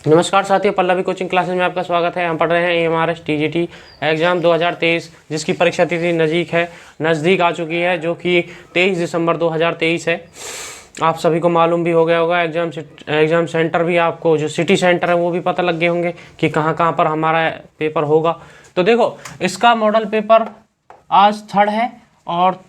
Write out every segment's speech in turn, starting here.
नमस्कार साथियों, Pallavi coaching classes में आपका स्वागत है। हम पढ़ रहे हैं AMRS TGT एग्ज़ाम 2023, जिसकी परीक्षा तिथि नज़दीक आ चुकी है, जो कि 23 दिसंबर 2023 है। आप सभी को मालूम भी हो गया होगा। एग्ज़ाम सेंटर भी, आपको जो सिटी सेंटर है वो भी पता लग गए होंगे कि कहाँ कहाँ पर हमारा पेपर होगा। तो देखो, इसका मॉडल पेपर आज 3rd है और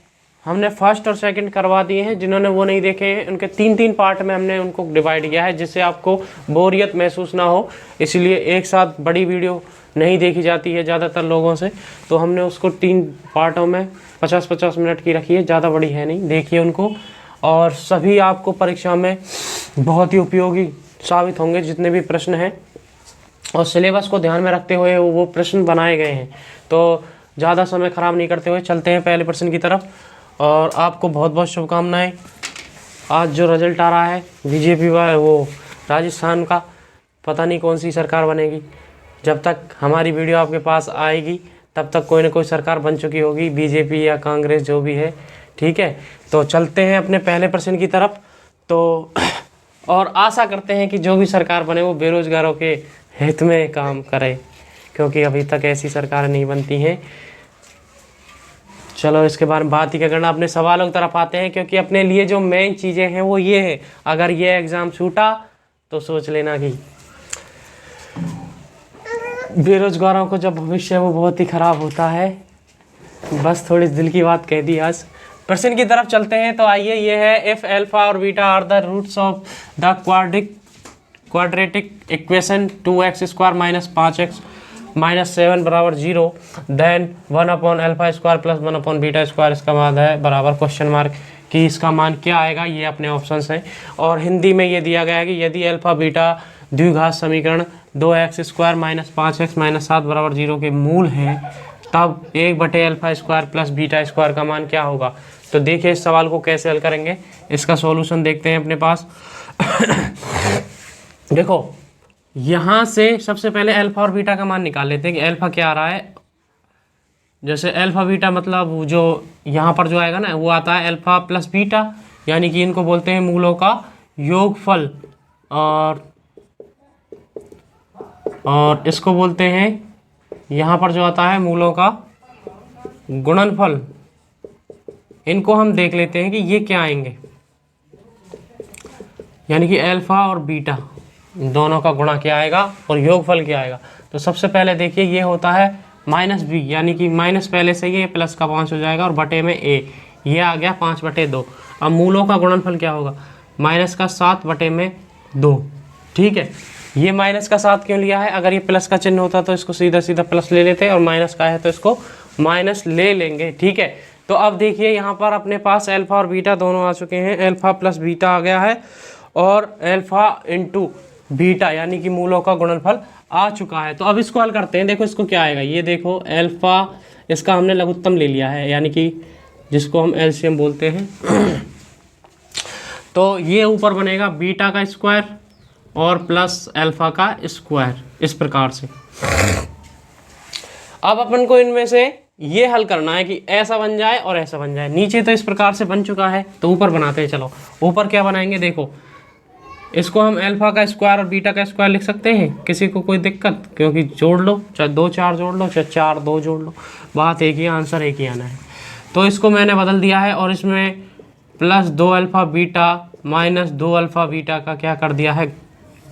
हमने फर्स्ट और सेकंड करवा दिए हैं। जिन्होंने वो नहीं देखे हैं, उनके 3-3 पार्ट में हमने उनको डिवाइड किया है, जिससे आपको बोरियत महसूस ना हो। इसलिए एक साथ बड़ी वीडियो नहीं देखी जाती है ज़्यादातर लोगों से, तो हमने उसको 3 पार्टों में 50-50 मिनट की रखी है। ज़्यादा बड़ी है नहीं, देखिए उनको। और सभी आपको परीक्षा में बहुत ही उपयोगी साबित होंगे जितने भी प्रश्न हैं, और सिलेबस को ध्यान में रखते हुए वो प्रश्न बनाए गए हैं। तो ज़्यादा समय ख़राब नहीं करते हुए चलते हैं पहले प्रश्न की तरफ। और आपको बहुत बहुत शुभकामनाएं। आज जो रिजल्ट आ रहा है बीजेपी वो राजस्थान का, पता नहीं कौन सी सरकार बनेगी। जब तक हमारी वीडियो आपके पास आएगी तब तक कोई ना कोई सरकार बन चुकी होगी, बीजेपी या कांग्रेस जो भी है। ठीक है, तो चलते हैं अपने पहले प्रश्न की तरफ। तो और आशा करते हैं कि जो भी सरकार बने वो बेरोजगारों के हित में काम करे, क्योंकि अभी तक ऐसी सरकार नहीं बनती हैं। चलो, इसके बारे में बात ही क्या करना, अपने सवालों की तरफ आते हैं, क्योंकि अपने लिए जो मेन चीज़ें हैं वो ये है। अगर ये एग्ज़ाम छूटा तो सोच लेना कि बेरोजगारों को जब भविष्य वो बहुत ही ख़राब होता है। बस थोड़ी दिल की बात कह दी आज। प्रश्न की तरफ चलते हैं। तो आइए, ये है इफ़ अल्फा और beta are the roots of the quadratic equation 2x² - 5x - 7 = 0, then 1/α² + 1/β²। इसका मान है बराबर क्वेश्चन मार्क कि इसका मान क्या आएगा। ये अपने ऑप्शंस हैं, और हिंदी में ये दिया गया है कि यदि अल्फा बीटा द्विघात समीकरण 2x² - 5x - 7 = 0 के मूल हैं, तब 1/α² + β² का मान क्या होगा। तो देखिए, इस सवाल को कैसे हल करेंगे, इसका सॉल्यूशन देखते हैं अपने पास। देखो, यहाँ से सबसे पहले अल्फा और बीटा का मान निकाल लेते हैं कि अल्फा क्या आ रहा है। जैसे अल्फा बीटा मतलब जो यहाँ पर जो आएगा ना, वो आता है अल्फा प्लस बीटा, यानी कि इनको बोलते हैं मूलों का योगफल, और इसको बोलते हैं, यहाँ पर जो आता है मूलों का गुणनफल। इनको हम देख लेते हैं कि ये क्या आएंगे, यानी कि अल्फा और बीटा दोनों का गुणा क्या आएगा और योगफल क्या आएगा। तो सबसे पहले देखिए, ये होता है -b, यानी कि माइनस पहले से ये प्लस का 5 हो जाएगा, और बटे में a, ये आ गया 5/2। अब मूलों का गुणनफल क्या होगा, -7/2। ठीक है, ये माइनस का 7 क्यों लिया है, अगर ये प्लस का चिन्ह होता तो इसको सीधा सीधा प्लस ले लेते, और माइनस का है तो इसको माइनस ले लेंगे। ठीक है, तो अब देखिए, यहाँ पर अपने पास अल्फा और बीटा दोनों आ चुके हैं। अल्फा प्लस बीटा आ गया है, और अल्फा इंटू बीटा यानी कि मूलों का गुणनफल आ चुका है। तो अब इसको हल करते हैं। देखो, इसको क्या आएगा, ये देखो अल्फा, इसका हमने लघुत्तम ले लिया है, यानी कि जिसको हम एलसीएम बोलते हैं। तो ये ऊपर बनेगा बीटा का स्क्वायर और प्लस अल्फा का स्क्वायर, इस प्रकार से। अब अपन को इनमें से ये हल करना है कि ऐसा बन जाए और ऐसा बन जाए। नीचे तो इस प्रकार से बन चुका है, तो ऊपर बनाते हैं। चलो, ऊपर क्या बनाएंगे, देखो, इसको हम अल्फा का स्क्वायर और बीटा का स्क्वायर लिख सकते हैं। किसी को कोई दिक्कत, क्योंकि जोड़ लो, चाहे 2 4 जोड़ लो, चाहे 4 2 जोड़ लो, बात एक ही, आंसर एक ही आना है। तो इसको मैंने बदल दिया है, और इसमें प्लस 2α बीटा माइनस 2α बीटा का क्या कर दिया है,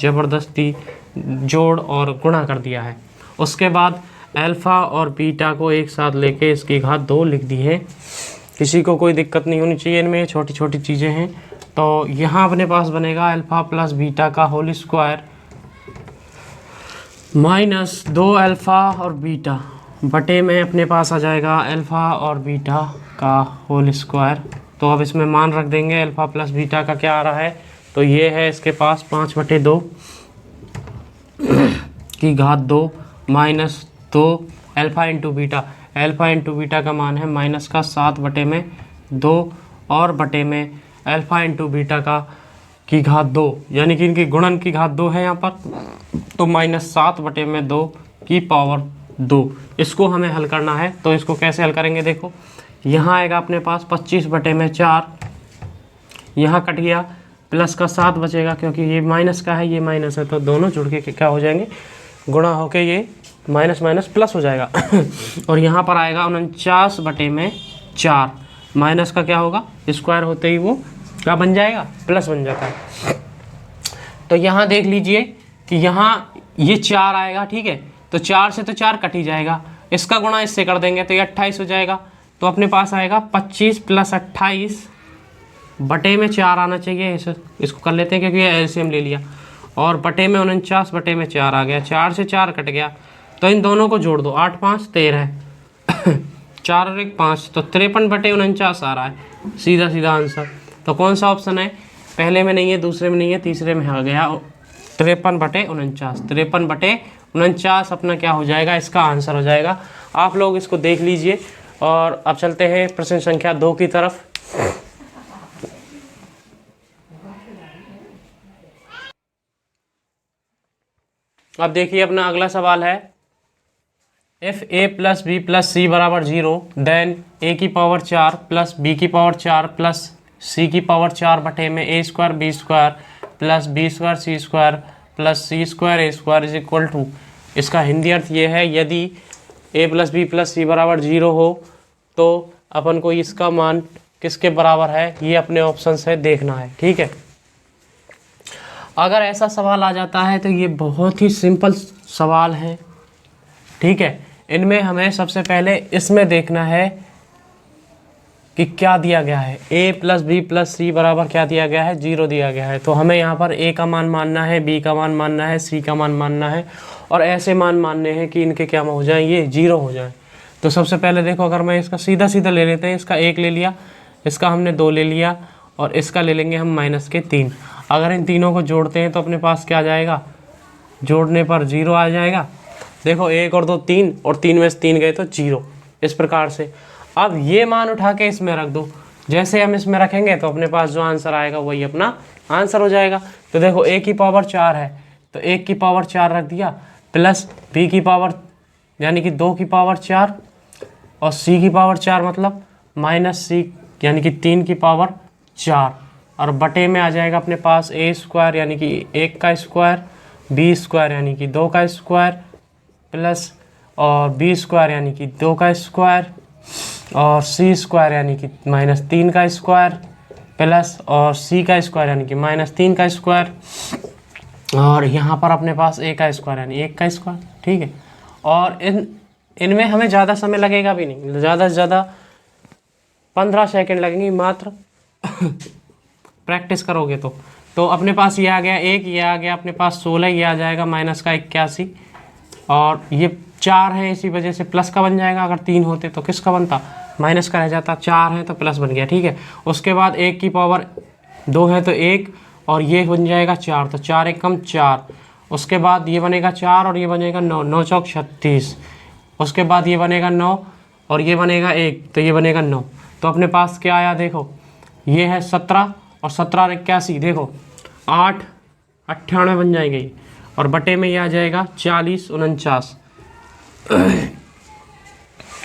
ज़बरदस्ती जोड़ और गुणा कर दिया है। उसके बाद अल्फा और बीटा को एक साथ लेके इसकी घात 2 लिख दी है। किसी को कोई दिक्कत नहीं होनी चाहिए, इनमें छोटी छोटी चीज़ें हैं। तो यहाँ अपने पास बनेगा अल्फा प्लस बीटा का होल स्क्वायर माइनस 2α और बीटा, बटे में अपने पास आ जाएगा अल्फा और बीटा का होल स्क्वायर। तो अब इसमें मान रख देंगे। अल्फा प्लस बीटा का क्या आ रहा है, तो ये है इसके पास 5/2 की घात 2 minus 2 alpha into beta. Alpha into beta का मान है माइनस का 7/2, और बटे में अल्फा इंटू बीटा का की घात 2, यानी कि इनकी गुणन की घात 2 है यहाँ पर, तो -7/2 की पावर 2। इसको हमें हल करना है। तो इसको कैसे हल करेंगे, देखो, यहाँ आएगा अपने पास 25/4, यहाँ कट गया प्लस का 7 बचेगा, क्योंकि ये माइनस का है, ये माइनस है, तो दोनों जुड़ के क्या हो जाएंगे, गुणा होके ये माइनस माइनस प्लस हो जाएगा। और यहाँ पर आएगा 49/4, माइनस का क्या होगा, स्क्वायर होते ही वो क्या बन जाएगा, प्लस बन जाता है। तो यहाँ देख लीजिए कि यहाँ ये 4 आएगा, ठीक है, तो 4 से तो 4 कट ही जाएगा, इसका गुणा इससे कर देंगे तो ये 28 हो जाएगा। तो अपने पास आएगा 25 + 28/4 आना चाहिए, इसको कर लेते हैं क्योंकि ये एलसीएम ले लिया, और बटे में 49/4 आ गया, 4 से 4 कट गया, तो इन दोनों को जोड़ दो, 8 × 5 = 13 4 और 1 5, तो 53/49 आ रहा है, सीधा सीधा आंसर। तो कौन सा ऑप्शन है, पहले में नहीं है, दूसरे में नहीं है, तीसरे में आ गया 53/49, 53/49 अपना क्या हो जाएगा, इसका आंसर हो जाएगा। आप लोग इसको देख लीजिए। और अब चलते हैं प्रश्न संख्या 2 की तरफ। अब देखिए अपना अगला सवाल है, if a + b + c = 0 then a⁴ plus b⁴ plus c⁴ बटे में a² b² plus b² c² plus c² a² is equal to. इसका हिंदी अर्थ ये है, यदि a + b + c = 0 हो तो अपन को इसका मान किसके बराबर है, ये अपने ऑप्शन से देखना है, ठीक है। अगर ऐसा सवाल आ जाता है तो ये बहुत ही सिंपल सवाल है, ठीक है। इनमें हमें सबसे पहले इसमें देखना है कि क्या दिया गया है, a + b + c बराबर क्या दिया गया है, 0 दिया गया है। तो हमें यहाँ पर a का मान मानना है, b का मान मानना है, c का मान मानना है, और ऐसे मान मानने हैं कि इनके क्या हो जाए, ये 0 हो जाए। तो सबसे पहले देखो, अगर मैं इसका सीधा सीधा ले लेते हैं, इसका 1 ले लिया, इसका हमने 2 ले लिया, और इसका ले लेंगे हम -3। अगर इन तीनों को जोड़ते हैं तो अपने पास क्या आ जाएगा, जोड़ने पर 0 आ जाएगा। देखो 1 और 2 3, और 3 में से 3 गए तो 0, इस प्रकार से। अब ये मान उठा के इसमें रख दो, जैसे हम इसमें रखेंगे तो अपने पास जो आंसर आएगा वही अपना आंसर हो जाएगा। तो देखो a⁴ है, तो 1⁴ रख दिया, प्लस b⁴ यानी कि 2⁴, और c⁴ मतलब -c यानी कि 3⁴, और बटे में आ जाएगा अपने पास a² यानी कि 1 का स्क्वायर, b² यानी कि 2 का स्क्वायर, प्लस और b² यानी कि 2 का स्क्वायर, और c² यानी कि -3 का स्क्वायर, प्लस और c का स्क्वायर यानी कि -3 का स्क्वायर, और यहाँ पर अपने पास a का स्क्वायर यानी 1 का स्क्वायर, ठीक है। और इनमें हमें ज़्यादा समय लगेगा भी नहीं, ज़्यादा से ज़्यादा 15 सेकंड लगेंगे मात्र प्रैक्टिस करोगे तो अपने पास ये आ गया 1, ये आ गया अपने पास 16, ये आ जाएगा -81, और ये 4 है, इसी वजह से प्लस का बन जाएगा। अगर 3 होते तो किसका बनता, माइनस का रह जाता, 4 है तो प्लस बन गया, ठीक है। उसके बाद 1⁴ 2 है तो 1, और ये बन जाएगा 4, तो 4 × 1 = 4। उसके बाद ये बनेगा 4 और ये बनेगा 9, 9 × 4 = 36। उसके बाद ये बनेगा 9 और ये बनेगा 1, तो ये बनेगा 9। तो अपने पास क्या आया, देखो ये है 17, और 17 और 81, देखो 8 98 बन जाएंगे, और बटे में ये आ जाएगा 40 49।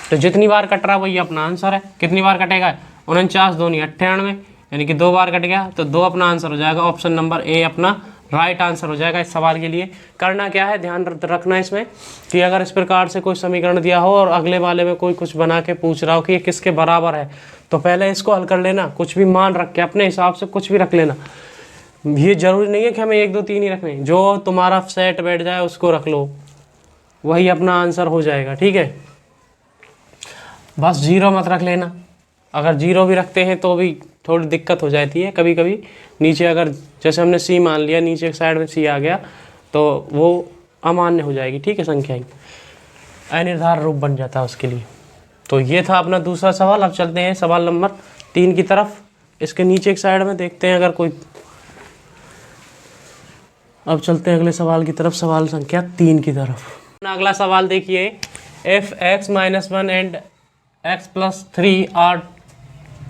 तो जितनी बार कट रहा वही अपना आंसर है। कितनी बार कटेगा, 49 दूनी 98, यानी कि 2 बार कट गया, तो 2 अपना आंसर हो जाएगा। ऑप्शन नंबर ए अपना राइट आंसर हो जाएगा इस सवाल के लिए। करना क्या है, ध्यान रखना इसमें कि अगर इस प्रकार से कोई समीकरण दिया हो और अगले वाले में कोई कुछ बना के पूछ रहा हो कि ये किसके बराबर है, तो पहले इसको हल कर लेना, कुछ भी मान रख के अपने हिसाब से कुछ भी रख लेना। ये जरूरी नहीं है कि हमें 1 2 3 ही रखने, जो तुम्हारा सेट बैठ जाए उसको रख लो, वही अपना आंसर हो जाएगा, ठीक है। बस 0 मत रख लेना, अगर 0 भी रखते हैं तो भी थोड़ी दिक्कत हो जाती है कभी कभी। नीचे अगर जैसे हमने C मान लिया, नीचे साइड में C आ गया तो वो अमान्य हो जाएगी, ठीक है, संख्या अनिर्धार रूप बन जाता है उसके लिए। तो ये था अपना दूसरा सवाल। अब चलते हैं सवाल नंबर 3 की तरफ। इसके नीचे एक साइड में देखते हैं अगर कोई। अब चलते हैं अगले सवाल की तरफ, सवाल संख्या 3 की तरफ। अगला सवाल देखिए, if x - 1 and x + 3 are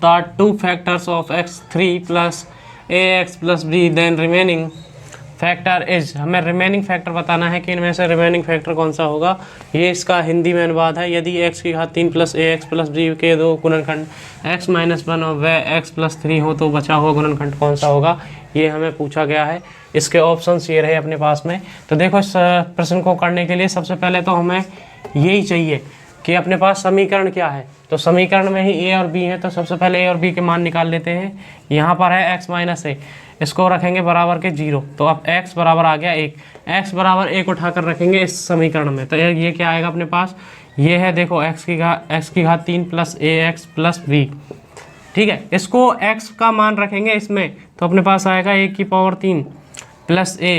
the 2 factors of x3 + ax + b, then remaining factor is, हमें रिमेनिंग फैक्टर बताना है कि इनमें से रिमेनिंग फैक्टर कौन सा होगा। ये इसका हिंदी में अनुवाद है। यदि x की घात 3 प्लस ए एक्स प्लस बी के दो गुणनखंड x माइनस 1 और वह x प्लस 3 हो तो बचा हुआ गुणनखंड कौन सा होगा, ये हमें पूछा गया है। इसके ऑप्शंस ये रहे अपने पास में। तो देखो इस प्रश्न को करने के लिए सबसे पहले तो हमें यही चाहिए कि अपने पास समीकरण क्या है। तो समीकरण में ही a और b है, तो सबसे पहले a और b के मान निकाल लेते हैं। यहाँ पर है x माइनस ए, इसको रखेंगे बराबर के 0, तो अब x बराबर आ गया 1, x बराबर 1 उठाकर रखेंगे इस समीकरण में। तो ये क्या आएगा अपने पास, ये है देखो x की घात 3 प्लस ए एक्स प्लस बी। ठीक है, इसको x का मान रखेंगे इसमें, तो अपने पास आएगा 1 की पावर 3 प्लस ए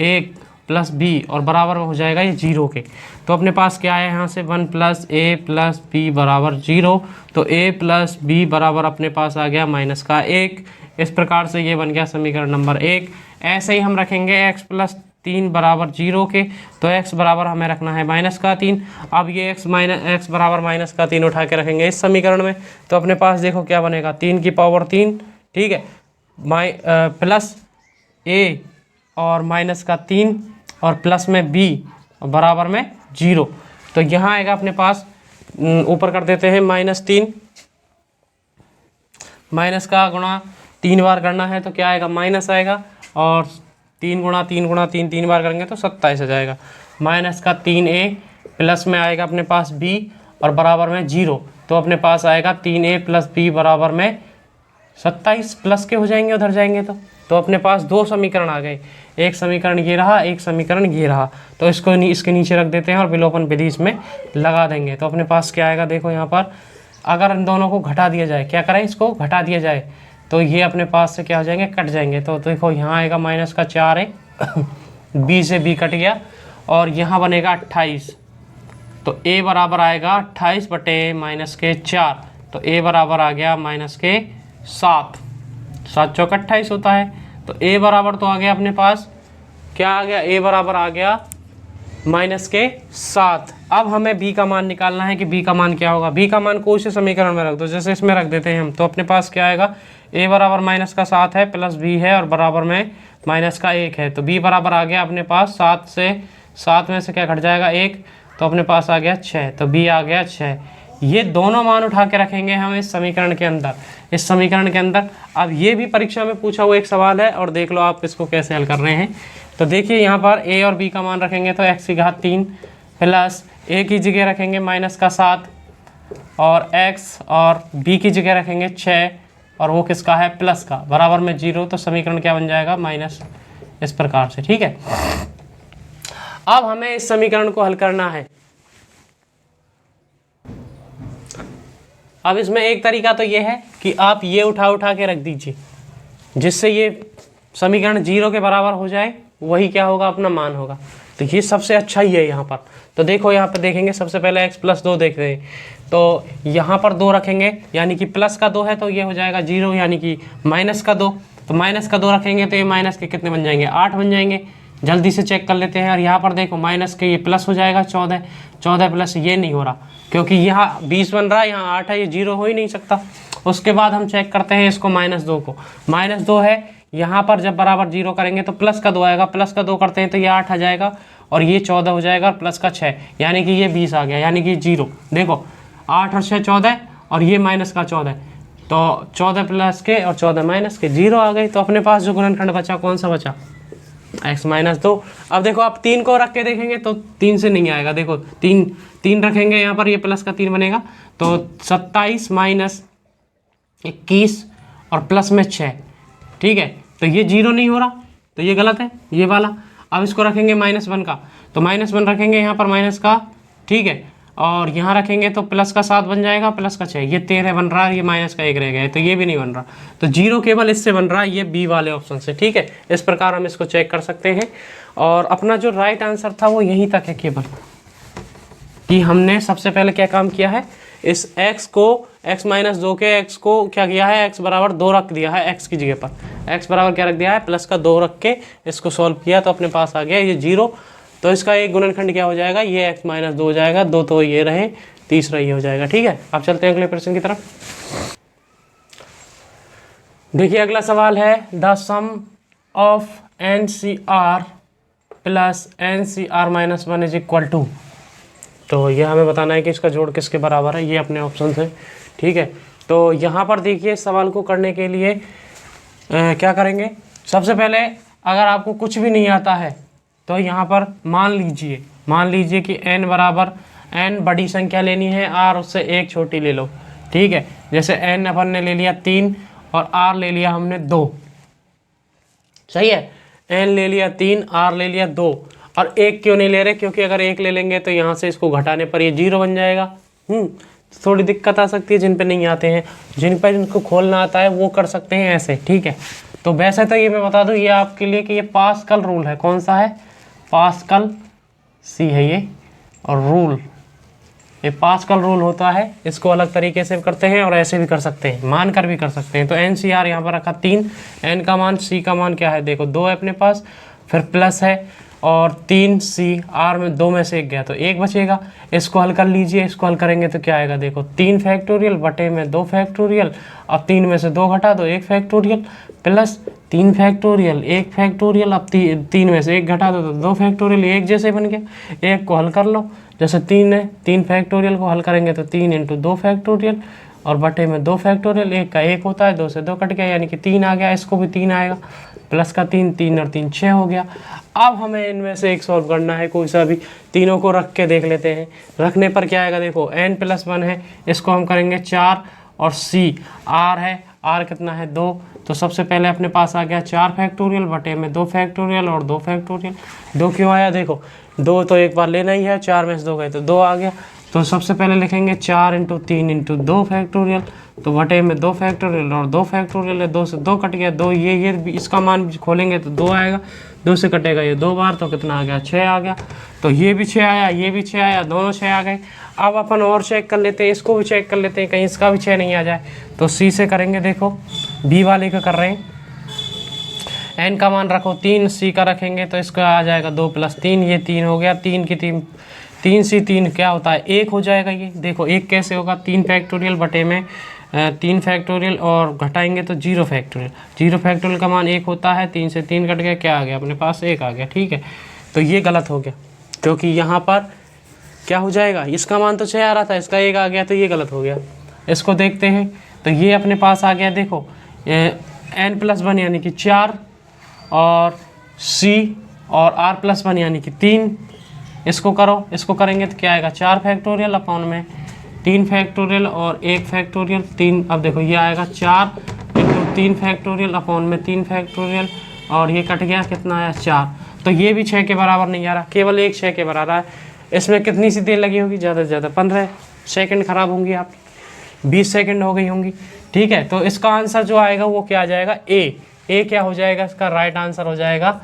1 प्लस बी और बराबर में हो जाएगा ये 0 के। तो अपने पास क्या है यहाँ से 1 प्लस ए प्लस बी बराबर 0। तो a प्लस बी बराबर अपने पास आ गया माइनस का 1। इस प्रकार से ये बन गया समीकरण नंबर 1। ऐसे ही हम रखेंगे x प्लस 3 बराबर 0 के, तो x बराबर हमें रखना है माइनस का 3। अब ये x बराबर माइनस का 3 उठा के रखेंगे इस समीकरण में, तो अपने पास देखो क्या बनेगा 3 की पावर 3, ठीक है, प्लस a और माइनस का 3 और प्लस में b और बराबर में 0। तो यहाँ आएगा अपने पास, ऊपर कर देते हैं -3, माइनस का गुणा 3 बार करना है तो क्या आएगा माइनस आएगा, और 3 गुणा 3 गुणा 3 3 बार करेंगे तो 27 आ जाएगा। माइनस का 3a प्लस में आएगा अपने पास b और बराबर में 0, तो अपने पास आएगा 3a प्लस b बराबर में 27, प्लस के हो जाएंगे उधर जाएंगे तो अपने पास 2 समीकरण आ गए। एक समीकरण ये रहा, एक समीकरण ये रहा, तो इसको इसके नीचे रख देते हैं और विलोपन विधि इसमें लगा देंगे। तो अपने पास क्या आएगा देखो यहाँ पर, अगर इन दोनों को घटा दिया जाए, क्या करें इसको घटा दिया जाए, तो ये अपने पास से क्या हो जाएंगे कट जाएंगे। तो देखो यहाँ आएगा माइनस का 4 है b से b कट गया और यहाँ बनेगा 28। तो a बराबर आएगा 28 बटे माइनस के 4, तो a बराबर आ गया माइनस के 7, 7 चौक 28 होता है। तो a बराबर तो आ गया अपने पास, क्या आ गया, a बराबर आ गया माइनस के 7। अब हमें b का मान निकालना है कि b का मान क्या होगा। b का मान कोई से समीकरण में रख दो, जैसे इसमें रख देते हैं हम, तो अपने पास क्या आएगा, a बराबर माइनस का 7 है प्लस b है और बराबर में माइनस का 1 है। तो b बराबर आ गया अपने पास 7 में से क्या घट जाएगा 1, तो अपने पास आ गया 6, तो b आ गया 6। ये दोनों मान उठा के रखेंगे हम इस समीकरण के अंदर, इस समीकरण के अंदर। अब ये भी परीक्षा में पूछा हुआ एक सवाल है और देख लो आप इसको कैसे हल कर रहे हैं। तो देखिए यहाँ पर a और b का मान रखेंगे तो x की घात 3 प्लस a की जगह रखेंगे माइनस का 7 और x और b की जगह रखेंगे 6 और वो किसका है प्लस का, बराबर में 0। तो समीकरण क्या बन जाएगा माइनस, इस प्रकार से। ठीक है, अब हमें इस समीकरण को हल करना है। अब इसमें एक तरीका तो ये है कि आप ये उठा के रख दीजिए, जिससे ये समीकरण 0 के बराबर हो जाए, वही क्या होगा अपना मान होगा। तो ये सबसे अच्छा ही है यहाँ पर। तो देखो यहाँ पर देखेंगे, सबसे पहले x प्लस 2 देख रहे हैं, तो यहाँ पर 2 रखेंगे यानी कि प्लस का 2 है तो ये हो जाएगा 0, यानी कि माइनस का 2, तो माइनस का 2 रखेंगे तो ये माइनस के कितने बन जाएंगे 8 बन जाएंगे। जल्दी से चेक कर लेते हैं। और यहाँ पर देखो माइनस के ये प्लस हो जाएगा 14 प्लस ये नहीं हो रहा क्योंकि यहाँ 20 बन रहा है, यहाँ 8 है, ये 0 हो ही नहीं सकता। उसके बाद हम चेक करते हैं इसको -2 को, -2 है, यहाँ पर जब बराबर 0 करेंगे तो प्लस का 2 आएगा, प्लस का 2 करते हैं तो ये 8 आ जाएगा और ये 14 हो जाएगा और प्लस का 6 यानी कि ये 20 आ गया, यानी कि 0। देखो 8 और 6 14 और ये माइनस का 14, तो 14 प्लस के और 14 माइनस के 0 आ गए। तो अपने पास जो गुणनखंड बचा कौन सा बचा, x-2। अब देखो आप 3 को रख के देखेंगे तो 3 से नहीं आएगा। देखो 3 रखेंगे यहाँ पर, ये प्लस का 3 बनेगा, तो 27 माइनस 21 और प्लस में 6, ठीक है, तो ये 0 नहीं हो रहा, तो ये गलत है ये वाला। अब इसको रखेंगे -1 का, तो -1 रखेंगे यहाँ पर माइनस का, ठीक है, और यहाँ रखेंगे तो प्लस का 7 बन जाएगा, प्लस का 6, ये 13 बन रहा है, ये माइनस का 1 रह गया है, तो ये भी नहीं बन रहा। तो 0 केवल इससे बन रहा है, ये बी वाले ऑप्शन से। ठीक है, इस प्रकार हम इसको चेक कर सकते हैं। और अपना जो राइट आंसर था वो यहीं तक है केवल, कि हमने सबसे पहले क्या काम किया है, इस x को x-2 के x को क्या किया है, x बराबर 2 रख दिया है, x की जगह पर x बराबर क्या रख दिया है प्लस का 2 रख के इसको सॉल्व किया, तो अपने पास आ गया ये 0। तो इसका एक गुणनखंड क्या हो जाएगा, ये x-2 हो जाएगा, 2 तो ये रहे, तीसरा ये हो जाएगा। ठीक है, अब चलते हैं अगले प्रश्न की तरफ। देखिए अगला सवाल है, the sum of NCR plus NCR minus 1 is equal to, तो ये हमें बताना है कि इसका जोड़ किसके बराबर है, ये अपने ऑप्शन है। ठीक है, तो यहाँ पर देखिए सवाल को करने के लिए क्या करेंगे, सबसे पहले अगर आपको कुछ भी नहीं आता है तो यहाँ पर मान लीजिए कि n बराबर, n बड़ी संख्या लेनी है, r उससे एक छोटी ले लो। ठीक है, जैसे n अपन ने ले लिया 3 और r ले लिया हमने 2, सही है, n ले लिया 3, r ले लिया 2, और एक क्यों नहीं ले रहे, क्योंकि अगर एक ले लेंगे तो यहाँ से इसको घटाने पर ये 0 बन जाएगा। थोड़ी दिक्कत आ सकती है जिन पे नहीं आते हैं, जिन पर इनको खोलना आता है वो कर सकते हैं ऐसे। ठीक है, तो वैसे तो ये मैं बता दूं ये आपके लिए कि ये पास्कल रूल है। कौन सा है, पास्कल सी है ये, और रूल, ये पास्कल रूल होता है। इसको अलग तरीके से करते हैं और ऐसे भी कर सकते हैं, मान कर भी कर सकते हैं। तो NCR यहाँ पर रखा 3, n का मान, c का मान क्या है देखो 2 है अपने पास, फिर प्लस है और 3c, r में 2 में से 1 गया तो 1 बचेगा। इसको हल कर लीजिए, इसको हल करेंगे तो क्या आएगा देखो 3 फैक्टोरियल बटे में 2 फैक्टोरियल, अब 3 में से 2 घटा दो 1 फैक्टोरियल, प्लस 3 फैक्टोरियल 1 फैक्टोरियल, अब 3 में से 1 घटा दो तो 2 फैक्टोरियल, एक जैसे बन गया। एक को हल कर लो, जैसे 3 है, 3 फैक्टोरियल को हल करेंगे तो 3 × 2 फैक्टोरियल और बटे में 2 फैक्टोरियल, 1 का 1 होता है, 2 से 2 कट गया यानी कि 3 आ गया। इसको भी 3 आएगा, प्लस का 3, 3 और 3 6 हो गया। अब हमें इनमें से एक सॉल्व करना है, कोई सा भी, तीनों को रख के देख लेते हैं। रखने पर क्या आएगा देखो, n+1 है, इसको हम करेंगे 4, और c r है, r कितना है 2, तो सबसे पहले अपने पास आ गया 4 फैक्टोरियल बटे में 2 फैक्टोरियल और 2 फैक्टोरियल। 2 क्यों आया देखो, 2 तो एक बार लेना ही है, 4 में से 2 गए तो 2 आ गया। तो सबसे पहले लिखेंगे 4 × 3 × 2 फैक्टोरियल, तो बटे में 2 फैक्टोरियल और 2 फैक्टोरियल है, 2 से 2 कट गया, 2 ये इसका मान खोलेंगे तो 2 आएगा, 2 से कटेगा ये 2 बार तो कितना आ गया 6 आ गया। तो ये भी 6 आया, ये भी 6 आया, दोनों 6 आ गए। अब अपन और चेक कर लेते हैं, इसको भी चेक कर लेते हैं कहीं इसका भी 6 नहीं आ जाए। तो सी से करेंगे, देखो बी वाले का कर रहे हैं, n का मान रखो 3, c का रखेंगे तो इसका आ जाएगा 2 + 3, ये 3 हो गया, 3 की 3 से 3 क्या होता है 1 हो जाएगा। ये देखो 1 कैसे होगा, 3 फैक्टोरियल बटे में 3 फैक्टोरियल और घटाएंगे तो 0 फैक्टोरियल, 0 फैक्टोरियल का मान 1 होता है, 3 से 3 कट गया, क्या आ गया अपने पास 1 आ गया। ठीक है, तो ये गलत हो गया क्योंकि यहाँ पर क्या हो जाएगा, इसका मान तो 6 आ रहा था, इसका 1 आ गया, तो ये गलत हो गया। इसको देखते हैं, तो ये अपने पास आ गया देखो n+1 यानी कि 4 और c और r+1 यानी कि 3। इसको करो, इसको करेंगे तो क्या आएगा 4 फैक्टोरियल अपॉन में 3 फैक्टोरियल और 1 फैक्टोरियल 3। अब देखो ये आएगा 4 × 3 फैक्टोरियल अपॉन में 3 फैक्टोरियल और ये कट गया, कितना आया 4। तो ये भी 6 के बराबर नहीं आ रहा, केवल एक 6 के बराबर है। इसमें कितनी सी देर लगी होगी, ज़्यादा से ज़्यादा 15 सेकंड खराब होंगी आपकी, 20 सेकंड हो गई होंगी। ठीक है, तो इसका आंसर जो आएगा वो क्या आ जाएगा ए क्या हो जाएगा, इसका राइट आंसर हो जाएगा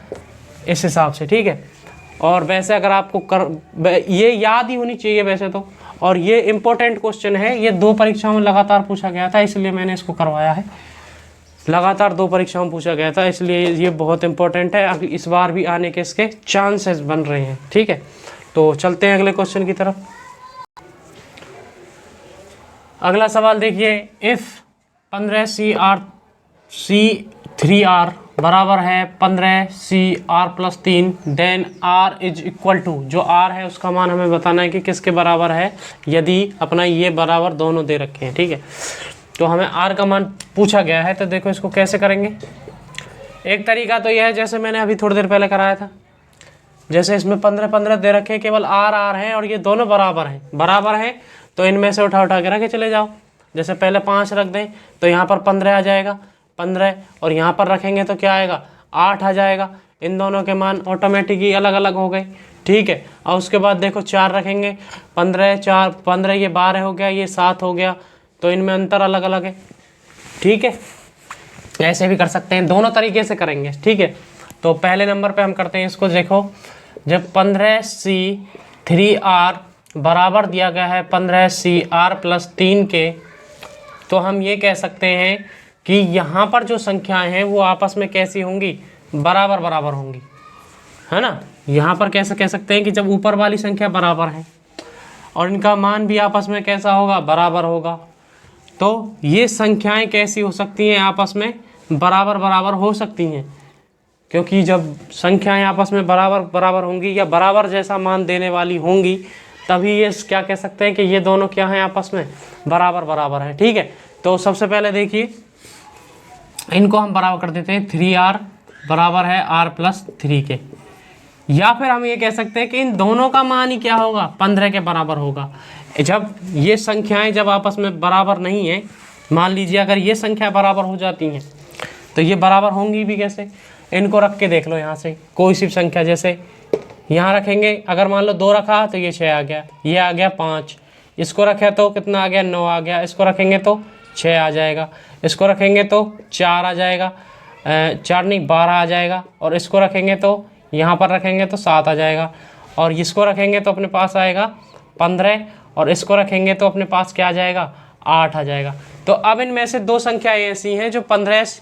इस हिसाब से। ठीक है, और वैसे अगर आपको ये याद ही होनी चाहिए वैसे तो, और ये इम्पोर्टेंट क्वेश्चन है, ये 2 परीक्षाओं में लगातार पूछा गया था, इसलिए मैंने इसको करवाया है। लगातार 2 परीक्षाओं में पूछा गया था, इसलिए ये बहुत इंपॉर्टेंट है। अभी इस बार भी आने के इसके चांसेस बन रहे हैं। ठीक है, तो चलते हैं अगले क्वेश्चन की तरफ। अगला सवाल देखिए, इफ़ 15C3R बराबर है 15CR+3 then R is equal to, जो R है उसका मान हमें बताना है कि किसके बराबर है, यदि अपना ये बराबर दोनों दे रखे हैं। ठीक है, तो हमें R का मान पूछा गया है, तो देखो इसको कैसे करेंगे। एक तरीका तो यह है जैसे मैंने अभी थोड़ी देर पहले कराया था, जैसे इसमें 15 दे रखे, केवल R है और ये दोनों बराबर हैं तो इनमें से उठा के रखे चले जाओ। जैसे पहले 5 रख दें तो यहाँ पर 15 आ जाएगा, 15 और यहाँ पर रखेंगे तो क्या आएगा 8 आ जाएगा। इन दोनों के मान ऑटोमेटिकली अलग अलग हो गए। ठीक है, और उसके बाद देखो 4 रखेंगे, 15 ये 12 हो गया, ये 7 हो गया, तो इनमें अंतर अलग अलग है। ठीक है, ऐसे भी कर सकते हैं, दोनों तरीके से करेंगे। ठीक है, तो पहले नंबर पे हम करते हैं इसको। देखो जब 15C3R बराबर दिया गया है 15CR+3 के, तो हम ये कह सकते हैं कि यहाँ पर जो संख्याएं हैं वो आपस में कैसी होंगी, बराबर होंगी, है ना। यहाँ पर कैसे कह सकते हैं कि जब ऊपर वाली संख्या बराबर है और इनका मान भी आपस में कैसा होगा, बराबर होगा, तो ये संख्याएं कैसी हो सकती हैं, आपस में बराबर हो सकती हैं। क्योंकि जब संख्याएं आपस में बराबर बराबर होंगी या बराबर जैसा मान देने वाली होंगी तभी ये क्या कह सकते हैं कि ये दोनों क्या हैं, आपस में बराबर बराबर हैं। ठीक है, तो सबसे पहले देखिए इनको हम बराबर कर देते हैं, 3r बराबर है r+3 के, या फिर हम ये कह सकते हैं कि इन दोनों का मान ही क्या होगा, 15 के बराबर होगा। जब ये संख्याएं जब आपस में बराबर नहीं है, मान लीजिए अगर ये संख्या बराबर हो जाती हैं तो ये बराबर होंगी भी कैसे, इनको रख के देख लो। यहाँ से कोई सी संख्या जैसे यहाँ रखेंगे, अगर मान लो 2 रखा तो ये 6 आ गया, ये आ गया 5, इसको रखे तो कितना आ गया 9 आ गया, इसको रखेंगे तो 6 आ जाएगा, इसको रखेंगे तो 4 आ जाएगा, 4 नहीं 12 आ जाएगा, और इसको रखेंगे तो यहाँ पर रखेंगे तो 7 आ जाएगा, और इसको रखेंगे तो अपने पास आएगा 15, और इसको रखेंगे तो अपने पास क्या आ जाएगा 8 आ जाएगा। तो अब इनमें से दो संख्याएं ऐसी हैं जो 15,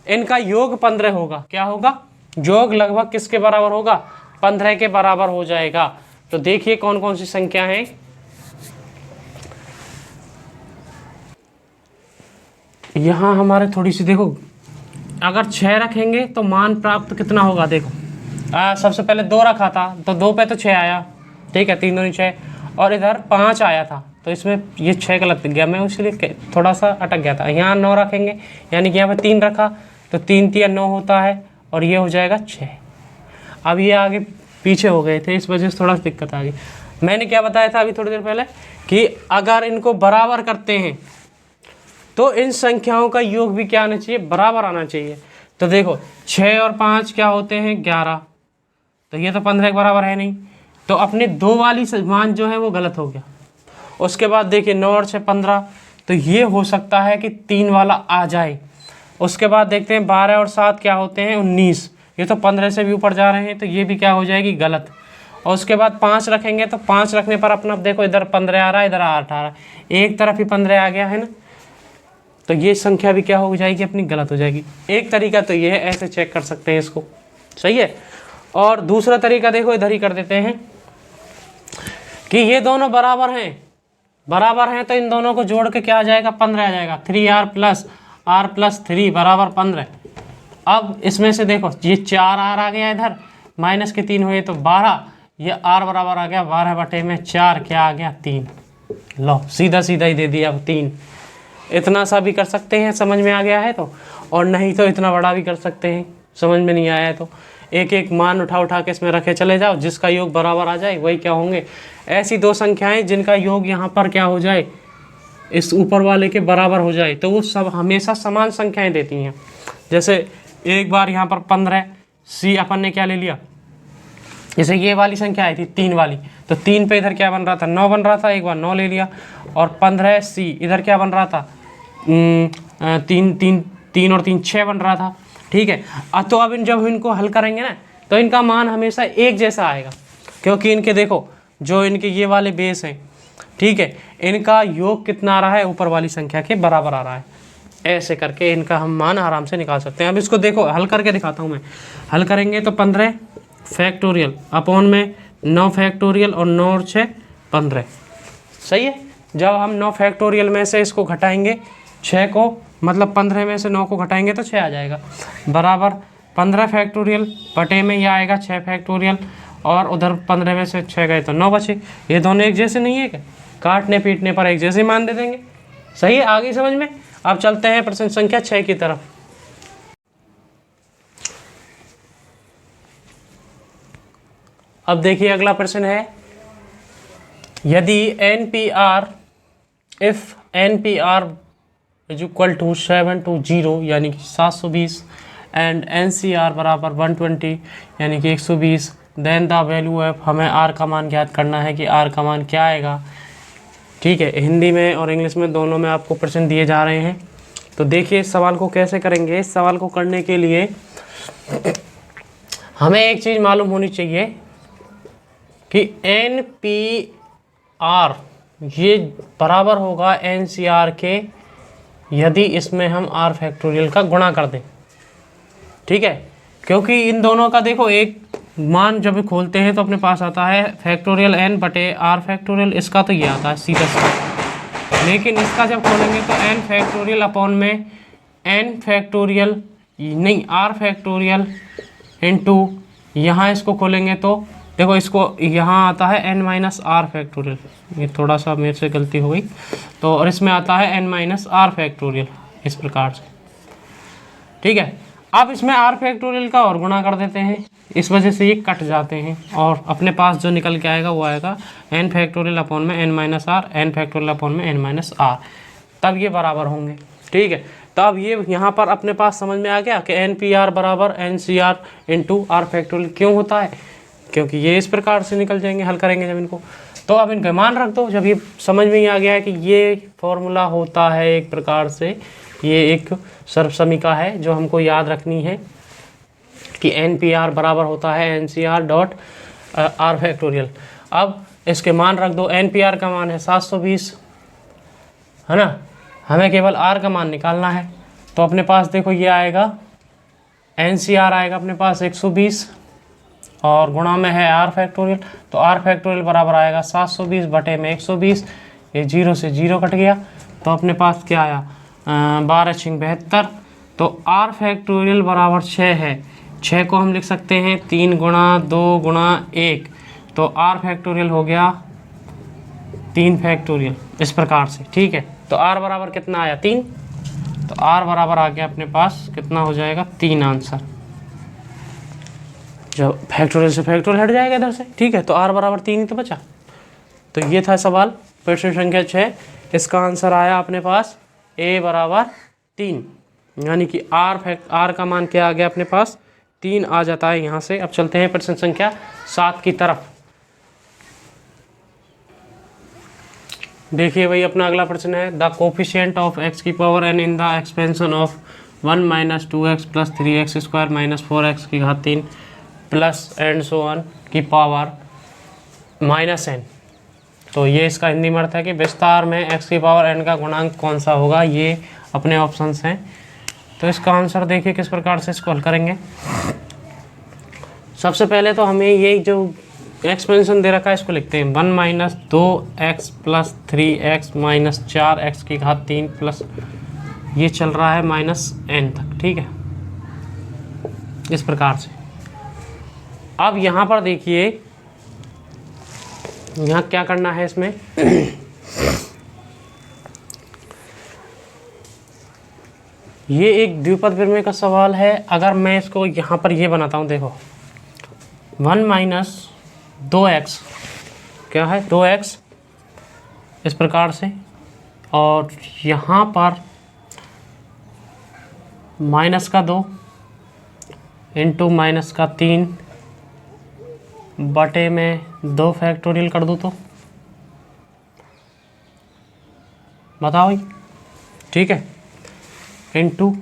इनका योग 15 होगा, क्या होगा, योग लगभग किसके बराबर होगा, 15 के बराबर हो जाएगा। तो देखिए कौन कौन सी संख्या हैं। यहाँ हमारे थोड़ी सी देखो, अगर 6 रखेंगे तो मान प्राप्त कितना होगा, देखो सबसे पहले 2 रखा था तो 2 पे तो 6 आया, ठीक है, 3 दूनी 6, और इधर 5 आया था तो इसमें ये 6 गलत गया, मैं इसलिए थोड़ा सा अटक गया था। यहाँ 9 रखेंगे, यानी कि यहाँ पे 3 रखा तो 3 3 9 होता है, और ये हो जाएगा 6। अब ये आगे पीछे हो गए थे, इस वजह से थोड़ा दिक्कत आ गई। मैंने क्या बताया था अभी थोड़ी देर पहले कि अगर इनको बराबर करते हैं तो इन संख्याओं का योग भी क्या आना चाहिए, बराबर आना चाहिए। तो देखो 6 और 5 क्या होते हैं 11, तो ये तो 15 के बराबर है नहीं, तो अपने 2 वाली मान जो है वो गलत हो गया। उसके बाद देखिए 9 और 6 15, तो ये हो सकता है कि 3 वाला आ जाए। उसके बाद देखते हैं 12 और 7 क्या होते हैं 19, ये तो 15 से भी ऊपर जा रहे हैं, तो ये भी क्या हो जाएगी गलत। और उसके बाद 5 रखेंगे तो 5 रखने पर अपना देखो इधर 15 आ रहा है, इधर 8 आ रहा है, एक तरफ ही 15 आ गया है ना, तो ये संख्या भी क्या हो जाएगी अपनी गलत हो जाएगी। एक तरीका तो ये है, ऐसे चेक कर सकते हैं इसको, सही है। और दूसरा तरीका देखो इधर ही कर देते हैं कि ये दोनों बराबर हैं तो इन दोनों को जोड़ के क्या आ जाएगा 15 आ जाएगा, 3r+r+3 बराबर 15। अब इसमें से देखो ये 4r आ गया, इधर माइनस के 3 हुए तो 12, ये r बराबर आ गया 12/4, क्या आ गया 3। लो सीधा सीधा ही दे दिया 3। इतना सा भी कर सकते हैं, समझ में आ गया है तो, और नहीं तो इतना बड़ा भी कर सकते हैं, समझ में नहीं आया है तो एक एक मान उठा के इसमें रखे चले जाओ, जिसका योग बराबर आ जाए वही क्या होंगे, ऐसी 2 संख्याएं जिनका योग यहाँ पर क्या हो जाए, इस ऊपर वाले के बराबर हो जाए, तो वो सब हमेशा समान संख्याएं देती हैं। जैसे एक बार यहाँ पर 15 सी अपन ने क्या ले लिया, जैसे ये वाली संख्या आई थी 3 वाली, तो 3 पे इधर क्या बन रहा था 9 बन रहा था, एक बार 9 ले लिया, और 15 सी इधर क्या बन रहा था 3 और 3 6 बन रहा था, ठीक है। तो अब जब इनको हल करेंगे ना तो इनका मान हमेशा एक जैसा आएगा, क्योंकि इनके देखो जो इनके ये वाले बेस हैं, ठीक है, इनका योग कितना आ रहा है ऊपर वाली संख्या के बराबर आ रहा है। ऐसे करके इनका हम मान आराम से निकाल सकते हैं। अब इसको देखो हल करके दिखाता हूँ मैं। हल करेंगे तो 15 फैक्टोरियल अपॉन में 9 फैक्टोरियल और 9 और 6 15, सही है। जब हम 9 फैक्टोरियल में से इसको घटाएंगे 6 को, मतलब 15 में से 9 को घटाएंगे तो 6 आ जाएगा, बराबर 15 फैक्टोरियल बटे में यह आएगा 6 फैक्टोरियल, और उधर 15 में से 6 गए तो 9 बचे। ये दोनों एक जैसे नहीं है क्या, काटने पीटने पर एक जैसे मान दे देंगे, सही है। आगे समझ में। अब चलते हैं प्रश्न संख्या 6 की तरफ। अब देखिए अगला प्रश्न है, यदि NPR if NPR is equal to 720 यानी कि 720 एंड NCR बराबर 120 यानी कि 120, देन द वैल्यू ऑफ, हमें R का मान ज्ञात करना है कि R का मान क्या आएगा, ठीक है। हिंदी में और इंग्लिश में दोनों में आपको प्रश्न दिए जा रहे हैं। तो देखिए इस सवाल को कैसे करेंगे। इस सवाल को करने के लिए हमें एक चीज़ मालूम होनी चाहिए कि NPR ये बराबर होगा NCR के यदि इसमें हम R फैक्टोरियल का गुणा कर दें, ठीक है। क्योंकि इन दोनों का देखो एक मान जब खोलते हैं तो अपने पास आता है फैक्टोरियल N बटे R फैक्टोरियल, इसका तो ये आता है सीधा सीधा, लेकिन इसका जब खोलेंगे तो N फैक्टोरियल अपॉन में N फैक्टोरियल नहीं R फैक्टोरियल इंटू यहाँ इसको खोलेंगे तो देखो इसको यहाँ आता है n माइनस आर फैक्टोरियल, ये थोड़ा सा मेरे से गलती हो गई, तो और इसमें आता है n माइनस आर फैक्टोरियल इस प्रकार से, ठीक है। अब इसमें आर फैक्टोरियल का और गुणा कर देते हैं, इस वजह से ये कट जाते हैं और अपने पास जो निकल के आएगा वो आएगा n फैक्टोरियल अपॉन में n minus R, n factorial upon में n माइनस आर, तब ये बराबर होंगे, ठीक है। तो अब ये यहाँ पर अपने पास समझ में आ गया कि एन पी आर बराबर N C R into R factorial क्यों होता है, क्योंकि ये इस प्रकार से निकल जाएंगे हल करेंगे जब इनको। तो अब इनका मान रख दो, जब ये समझ में ही आ गया है कि ये फॉर्मूला होता है एक प्रकार से, ये एक सर्वसमीका है जो हमको याद रखनी है कि एन पी आर बराबर होता है N C R dot R factorial. अब इसके मान रख दो, एन पी आर का मान है 720, है ना, हमें केवल आर का मान निकालना है, तो अपने पास देखो ये आएगा एन सी आर आएगा अपने पास 120 और गुणा में है आर फैक्टोरियल, तो आर फैक्टोरियल बराबर आएगा 720 बटे में 120, ये 0 से 0 कट गया, तो अपने पास क्या आया 12 छिंग 72, तो आर फैक्टोरियल बराबर 6 है। 6 को हम लिख सकते हैं 3 गुणा 2 गुणा 1, तो आर फैक्टोरियल हो गया 3 फैक्टोरियल इस प्रकार से, ठीक है। तो आर बराबर कितना आया 3, तो आर बराबर आ गया अपने पास कितना हो जाएगा 3 आंसर, जब फैक्टोरियल से फैक्टोरियल हट जाएगा इधर से, ठीक है। तो आर बराबर 3 ही तो बचा। तो ये था सवाल प्रश्न संख्या 6, इसका आंसर आया अपने पास ए बराबर 3, यानी कि आर का मान क्या आ गया अपने पास 3 आ जाता है यहाँ से। अब चलते हैं प्रश्न संख्या 7 की तरफ। देखिए भाई अपना अगला प्रश्न है, द कोफिशिएंट ऑफ x की power n in the expansion of 1 minus 2x plus 3x square minus 4x की घात 3 प्लस एंड सो ऑन की पावर माइनस n। तो ये इसका हिंदी में अर्थ है कि विस्तार में x की पावर n का गुणांक कौन सा होगा, ये अपने ऑप्शंस हैं। तो इसका आंसर देखिए किस प्रकार से इसको हल करेंगे। सबसे पहले तो हमें ये जो एक्सपेंशन दे रखा है इसको लिखते हैं 1 minus 2x plus 3x minus 4x की घात 3 प्लस ये चल रहा है माइनस n तक, ठीक है, इस प्रकार से। अब यहाँ पर देखिए यहाँ क्या करना है इसमें ये एक द्विपद विनिमय का सवाल है। अगर मैं इसको यहाँ पर ये बनाता हूँ, देखो 1 माइनस 2x क्या है 2x इस प्रकार से, और यहाँ पर माइनस का 2 इंटू माइनस का 3 बटे में 2 फैक्टोरियल कर दूँ तो बताओ, ठीक है, इंटू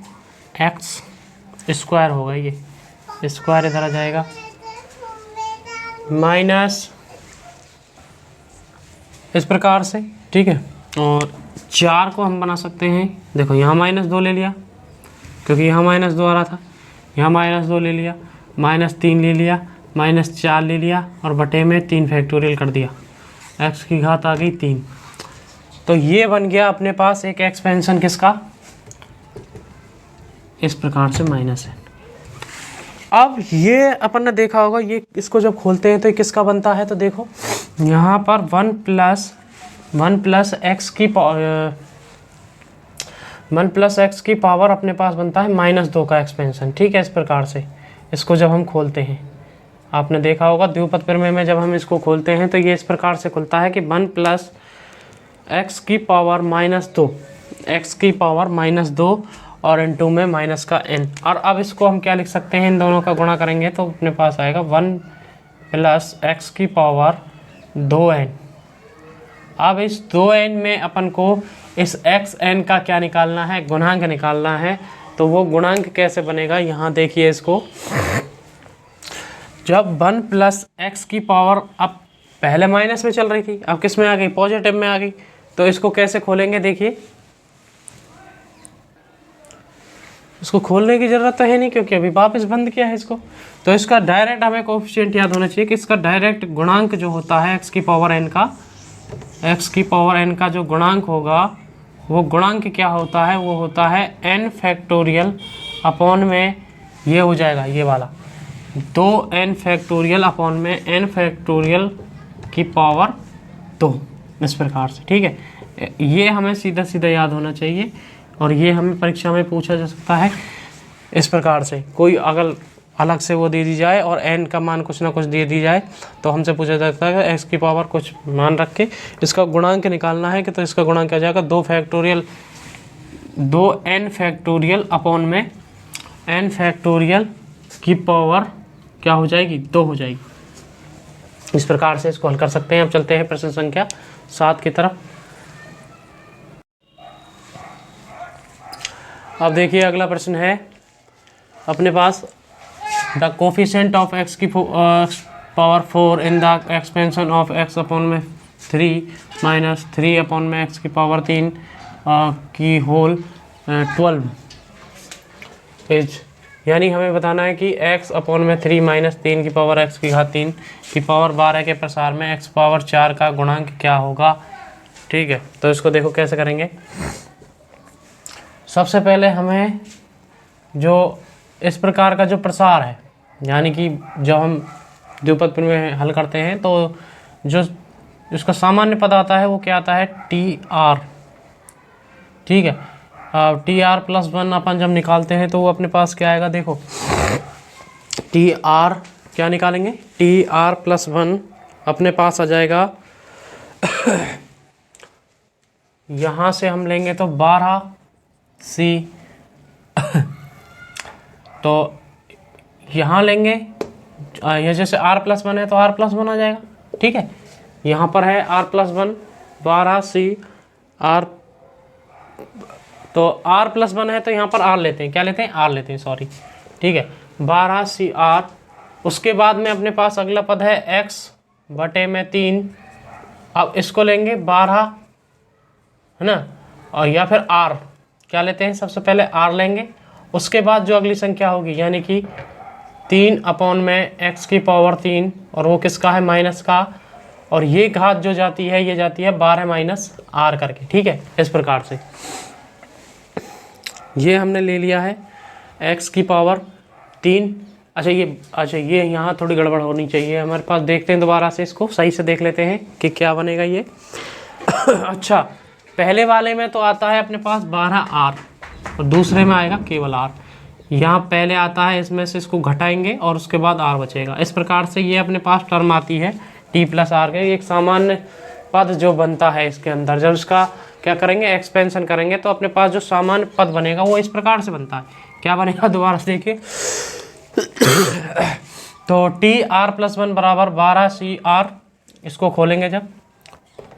एक्स स्क्वायर होगा, ये स्क्वायर इधर आ जाएगा माइनस इस प्रकार से, ठीक है। और 4 को हम बना सकते हैं, देखो यहाँ माइनस 2 ले लिया क्योंकि यहाँ माइनस 2 आ रहा था, यहाँ माइनस 2 ले लिया, माइनस 3 ले लिया, माइनस 4 ले लिया और बटे में 3 फैक्टोरियल कर दिया, x की घात आ गई 3। तो ये बन गया अपने पास एक एक्सपेंशन किसका, इस प्रकार से माइनस n। अब ये अपन ने देखा होगा, ये इसको जब खोलते हैं तो ये किसका बनता है, तो देखो यहाँ पर 1 प्लस एक्स की पावर अपने पास बनता है -2 का एक्सपेंशन, ठीक है। इस प्रकार से इसको जब हम खोलते हैं, आपने देखा होगा द्विपद प्रमेय में जब हम इसको खोलते हैं तो ये इस प्रकार से खुलता है कि 1 प्लस एक्स की पावर -2, एक्स की पावर -2 और इनटू में माइनस का n। और अब इसको हम क्या लिख सकते हैं, इन दोनों का गुणा करेंगे तो अपने पास आएगा 1 प्लस एक्स की पावर 2n। अब इस 2n में अपन को इस xn का क्या निकालना है, गुणांक निकालना है। तो वो गुणांक कैसे बनेगा, यहाँ देखिए इसको, जब 1 प्लस एक्स की पावर अब पहले माइनस में चल रही थी, अब किस में आ गई, पॉजिटिव में आ गई। तो इसको कैसे खोलेंगे, देखिए इसको खोलने की ज़रूरत तो है नहीं क्योंकि अभी वापस बंद किया है इसको। तो इसका डायरेक्ट हमें कोएफिशिएंट याद होना चाहिए कि इसका डायरेक्ट गुणांक जो होता है x की पावर n का, x की पावर n का जो गुणांक होगा वो गुणांक क्या होता है, वो होता है n फैक्टोरियल अपॉन में ये हो जाएगा ये वाला 2n फैक्टोरियल अपॉन में n फैक्टोरियल की पावर 2, इस प्रकार से। ठीक है, ये हमें सीधा सीधा याद होना चाहिए और ये हमें परीक्षा में पूछा जा सकता है इस प्रकार से। कोई अगर अलग से वो दे दी जाए और n का मान कुछ ना कुछ दे दी जाए तो हमसे पूछा जाता है कि x की पावर कुछ मान रख के इसका गुणांक निकालना है कि तो इसका गुणांक क्या जाएगा 2n फैक्टोरियल अपॉन में n फैक्टोरियल की पावर क्या हो जाएगी 2 हो जाएगी। इस प्रकार से इसको हल कर सकते हैं। अब चलते हैं प्रश्न संख्या 7 की तरफ। अब देखिए अगला प्रश्न है अपने पास, द कोफिशिएंट ऑफ x की power 4 in the expansion of x upon में 3 माइनस 3 अपॉन में x की पावर 3 की होल 12 इज, यानी हमें बताना है कि x अपॉन में 3 माइनस 3 की पावर x की घात 3 की पावर 12 के प्रसार में x पावर 4 का गुणांक क्या होगा। ठीक है, तो इसको देखो कैसे करेंगे। सबसे पहले हमें जो इस प्रकार का जो प्रसार है, यानी कि जब हम द्विपद में हल करते हैं तो जो इसका सामान्य पद आता है वो क्या आता है TR। ठीक है, TR प्लस 1 अपन जब निकालते हैं तो वो अपने पास क्या आएगा, देखो TR क्या निकालेंगे, TR प्लस 1 अपने पास आ जाएगा यहाँ से हम लेंगे तो 12C तो यहाँ लेंगे यह जैसे R प्लस 1 है तो R प्लस 1 आ जाएगा। ठीक है, यहाँ पर है R प्लस 1 12C R, तो R प्लस 1 है तो यहाँ पर R लेते हैं, क्या लेते हैं R लेते हैं, सॉरी। ठीक है, 12CR। उसके बाद में अपने पास अगला पद है x बटे में 3। अब इसको लेंगे 12 है ना, और या फिर R क्या लेते हैं, सबसे पहले R लेंगे। उसके बाद जो अगली संख्या होगी यानी कि 3 अपॉन में x की पावर 3, और वो किसका है माइनस का, और ये घात जो जाती है ये जाती है 12 माइनस R करके। ठीक है, इस प्रकार से ये हमने ले लिया है x की पावर 3। अच्छा ये यहाँ थोड़ी गड़बड़ होनी चाहिए हमारे पास, देखते हैं दोबारा से, इसको सही से देख लेते हैं कि क्या बनेगा ये। अच्छा, पहले वाले में तो आता है अपने पास 12R और दूसरे में आएगा केवल R। यहाँ पहले आता है, इसमें से इसको घटाएंगे और उसके बाद R बचेगा। इस प्रकार से ये अपने पास टर्म आती है T प्लस R के, एक सामान्य पद जो बनता है इसके अंदर। जब इसका क्या करेंगे एक्सपेंशन करेंगे तो अपने पास जो सामान्य पद बनेगा वो इस प्रकार से बनता है। क्या बनेगा दोबारा से देखिए, तो TR प्लस 1 बराबर 12CR, इसको खोलेंगे जब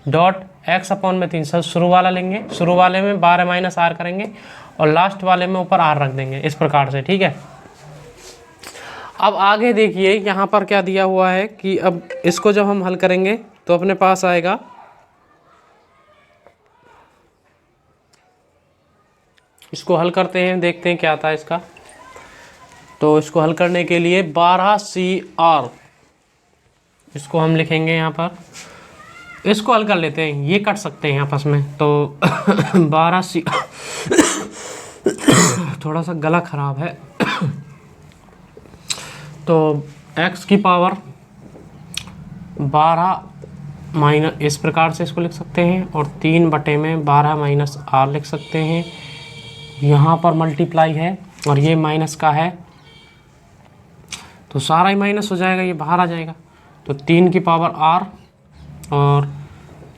डॉट x अपॉन में 3, शुरू वाला लेंगे, शुरू वाले में 12 माइनस R करेंगे और लास्ट वाले में ऊपर R रख देंगे, इस प्रकार से। ठीक है, अब आगे देखिए यहाँ पर क्या दिया हुआ है कि अब इसको जब हम हल करेंगे तो अपने पास आएगा, इसको हल करते हैं, देखते हैं क्या आता है इसका। तो इसको हल करने के लिए 12CR इसको हम लिखेंगे यहाँ पर, इसको हल कर लेते हैं, ये कट सकते हैं आपस में। तो 12C थोड़ा सा गला खराब है तो x की पावर 12 माइनस, इस प्रकार से इसको लिख सकते हैं, और 3 बटे में 12 माइनस R लिख सकते हैं। यहाँ पर मल्टीप्लाई है और ये माइनस का है तो सारा ही माइनस हो जाएगा, ये बाहर आ जाएगा। तो 3 की पावर R और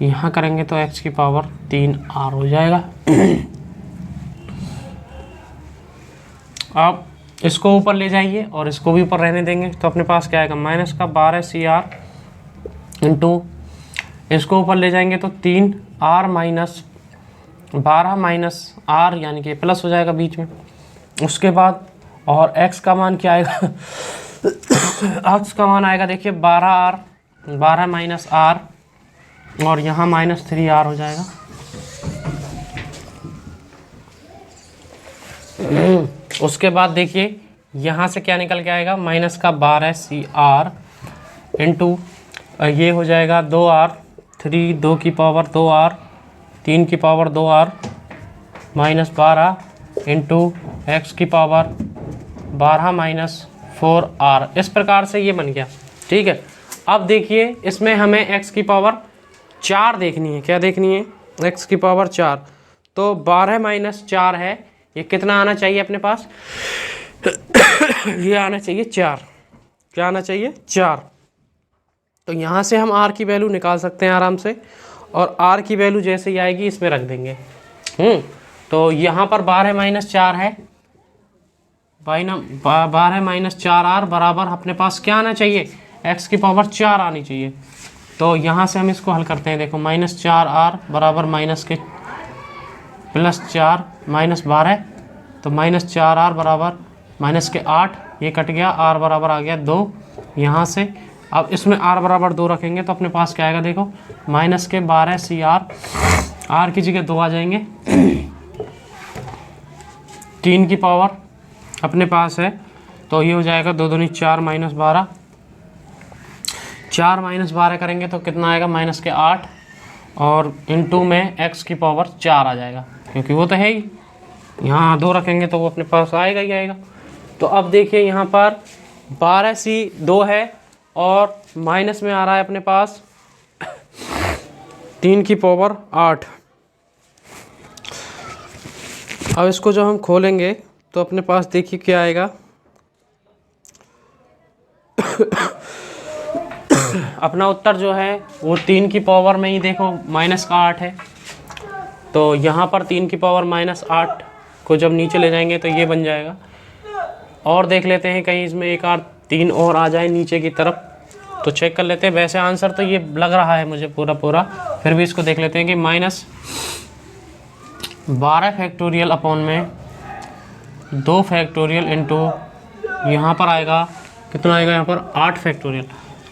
यहाँ करेंगे तो x की पावर 3R हो जाएगा। अब इसको ऊपर ले जाइए और इसको भी ऊपर रहने देंगे तो अपने पास क्या आएगा, माइनस का 12CR इंटू, इसको ऊपर ले जाएंगे तो 3R माइनस 12 माइनस R, यानी कि प्लस हो जाएगा बीच में। उसके बाद और x का मान क्या आएगा x का मान आएगा देखिए 12R, 12 माइनस R, और यहाँ माइनस 3R हो जाएगा। उसके बाद देखिए यहाँ से क्या निकल के आएगा, माइनस का 12CR इंटू ये हो जाएगा 2R, 3 2 की पावर 2R, 3 की power 2R minus 12 into x की पावर 12 माइनस 4r। इस प्रकार से ये बन गया। ठीक है, अब देखिए इसमें हमें x की पावर 4 देखनी है। क्या देखनी है? x की पावर 4। तो 12 माइनस 4 है, ये कितना आना चाहिए अपने पास? ये आना चाहिए 4। क्या आना चाहिए? 4। तो यहाँ से हम r की वैल्यू निकाल सकते हैं आराम से, और r की वैल्यू जैसे ही आएगी इसमें रख देंगे। तो यहाँ पर 12 माइनस 4 है, 12 माइनस 4r बराबर अपने पास क्या आना चाहिए? x की पावर 4 आनी चाहिए। तो यहाँ से हम इसको हल करते हैं। देखो -4r बराबर माइनस के +4 माइनस 12, तो -4r बराबर माइनस के 8, ये कट गया, r बराबर आ गया 2 यहाँ से। अब इसमें r बराबर 2 रखेंगे तो अपने पास क्या आएगा? देखो -12cr, r की जगह 2 आ जाएंगे। 3 की पावर अपने पास है, तो ये हो जाएगा 2 दूनी 4 माइनस 12, 4 माइनस 12 करेंगे तो कितना आएगा? माइनस के 8, और इनटू में x की पावर 4 आ जाएगा, क्योंकि वो तो है ही। यहाँ 2 रखेंगे तो वो अपने पास आएगा ही आएगा। तो अब देखिए यहाँ पर 12c2 है, और माइनस में आ रहा है अपने पास 3 की पावर 8। अब इसको जब हम खोलेंगे तो अपने पास देखिए क्या आएगा। अपना उत्तर जो है वो 3 की पावर में ही देखो माइनस का 8 है, तो यहाँ पर 3 की पावर -8 को जब नीचे ले जाएंगे तो ये बन जाएगा। और देख लेते हैं कहीं इसमें एक आर 3 और आ जाए नीचे की तरफ, तो चेक कर लेते हैं। वैसे आंसर तो ये लग रहा है मुझे पूरा, फिर भी इसको देख लेते हैं कि -12 फैक्टोरियल अपॉन में 2 फैक्टोरियल इंटू यहाँ पर आएगा कितना आएगा? यहाँ पर 8 फैक्टोरियल।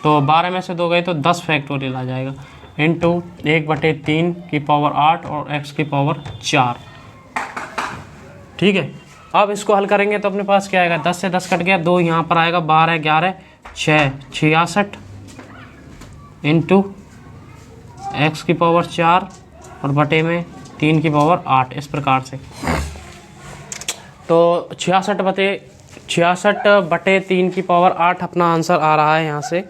तो 12 में से 2 गए तो 10 फैक्टोरियल आ जाएगा, इंटू 1/3 की पावर 8 और x की पावर 4। ठीक है, अब इसको हल करेंगे तो अपने पास क्या आएगा? 10 से 10 कट गया, 2 यहाँ पर आएगा, 12 11 6 66 इंटू x की पावर 4 और बटे में 3 की पावर 8। इस प्रकार से तो 66/3 की पावर 8 अपना आंसर आ रहा है यहाँ से।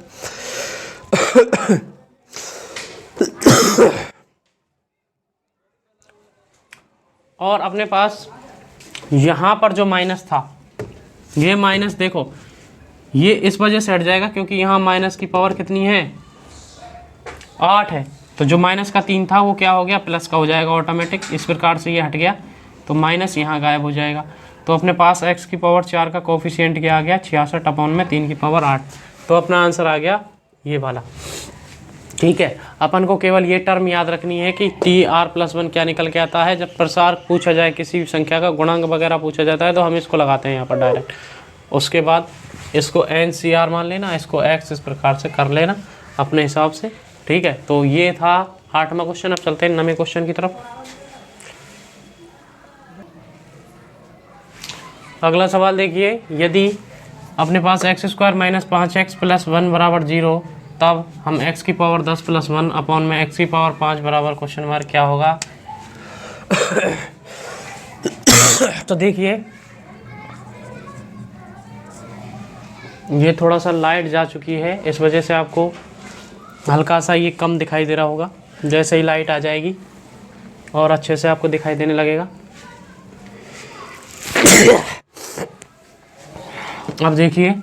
और अपने पास यहाँ पर जो माइनस था, ये माइनस देखो ये इस वजह से हट जाएगा क्योंकि यहाँ माइनस की पावर कितनी है? 8 है। तो जो माइनस का 3 था वो क्या हो गया? प्लस का हो जाएगा ऑटोमेटिक। इस प्रकार से ये हट गया, तो माइनस यहाँ गायब हो जाएगा। तो अपने पास x की पावर 4 का कोफिशिएंट क्या आ गया? 66 अपॉन में 3 की पावर 8। तो अपना आंसर आ गया ये वाला। ठीक है, अपन को केवल ये टर्म याद रखनी है कि TR+1 क्या निकल के आता है। जब प्रसार पूछा जाए, किसी भी संख्या का गुणांक वगैरह पूछा जाता है, तो हम इसको लगाते हैं यहाँ पर डायरेक्ट। उसके बाद इसको NCR मान लेना, इसको x इस प्रकार से कर लेना अपने हिसाब से। ठीक है, तो ये था 8वां क्वेश्चन। अब चलते हैं 9वें क्वेश्चन की तरफ। अगला सवाल देखिए, यदि अपने पास x² - 5x + 1 बराबर 0, तब हम x की पावर 10 + 1 अपॉन में x की पावर 5 बराबर क्वेश्चन मार्क क्या होगा? तो देखिए ये थोड़ा सा लाइट जा चुकी है, इस वजह से आपको हल्का सा ये कम दिखाई दे रहा होगा। जैसे ही लाइट आ जाएगी और अच्छे से आपको दिखाई देने लगेगा। अब देखिए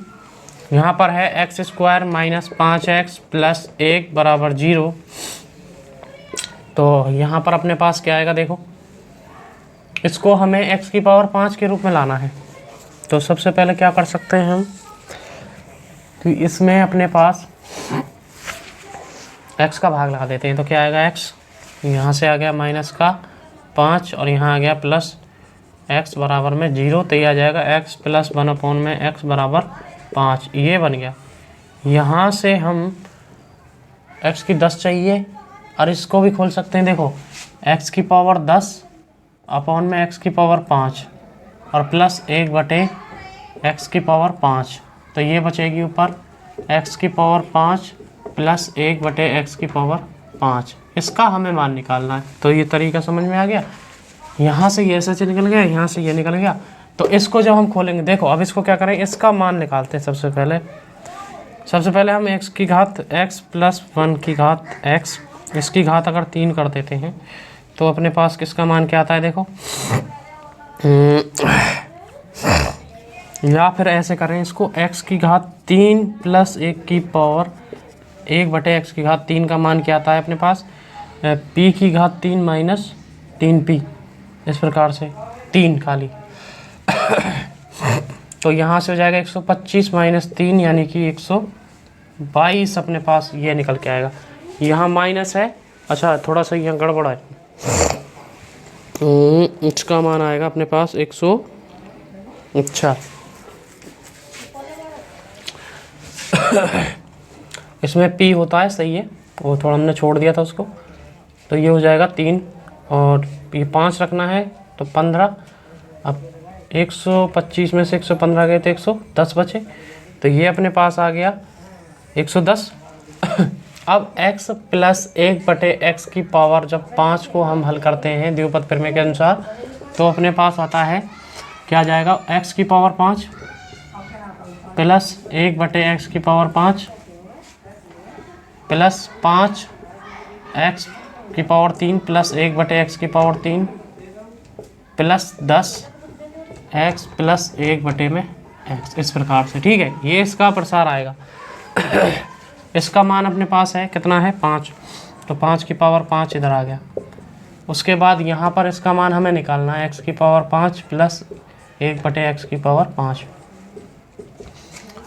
यहाँ पर है x² - 5x + 1 बराबर 0। तो यहाँ पर अपने पास क्या आएगा? देखो इसको हमें x की पावर 5 के रूप में लाना है। तो सबसे पहले क्या कर सकते हैं हम कि इसमें अपने पास x का भाग लगा देते हैं। तो क्या आएगा? x यहाँ से आ गया -5 और यहाँ आ गया प्लस x बराबर में 0। तो ये आ जाएगा x + 1 अपॉन में x बराबर 5। ये बन गया। यहाँ से हम x की 10 चाहिए और इसको भी खोल सकते हैं। देखो x की पावर 10 अपॉन में x की पावर 5 और प्लस 1/x की पावर 5। तो ये बचेगी ऊपर x की पावर 5 प्लस 1/x की पावर 5। इसका हमें मान निकालना है। तो ये तरीका समझ में आ गया। यहाँ से ये ऐसे निकल गया, यहाँ से ये निकल गया। तो इसको जब हम खोलेंगे, देखो अब इसको क्या करें, इसका मान निकालते हैं। सबसे पहले हम x की घात x प्लस 1 की घात x, इसकी घात अगर 3 कर देते हैं तो अपने पास किसका मान क्या आता है, देखो। या फिर ऐसे करें इसको, x की घात 3 प्लस 1 की पावर 1/x की घात 3 का मान क्या आता है अपने पास, p की घात 3 माइनस 3p, इस प्रकार से 3 खाली। तो यहाँ से हो जाएगा 125 माइनस 3 यानी कि 122 अपने पास ये निकल के आएगा। यहाँ माइनस है, अच्छा थोड़ा सा यहाँ गड़बड़ है, इसका मान आएगा अपने पास 100, अच्छा इसमें p होता है, सही है, वो थोड़ा हमने छोड़ दिया था उसको। तो ये हो जाएगा 3 और ये 5 रखना है तो 15। अब 125 में से 115 गए तो 110 बचे, तो ये अपने पास आ गया 110। अब x प्लस 1/x की पावर जब 5 को हम हल करते हैं द्विपद प्रमेय के अनुसार, तो अपने पास आता है क्या जाएगा, x की पावर 5 प्लस 1/x की पावर 5 प्लस 5x की पावर 3 प्लस 1/x की power 3 plus 10x plus 1/x, इस प्रकार से, ठीक है। ये इसका प्रसार आएगा। इसका मान अपने पास है कितना है, 5, तो 5 की पावर 5 इधर आ गया। उसके बाद यहाँ पर इसका मान हमें निकालना है, x की पावर 5 प्लस 1/x की पावर 5।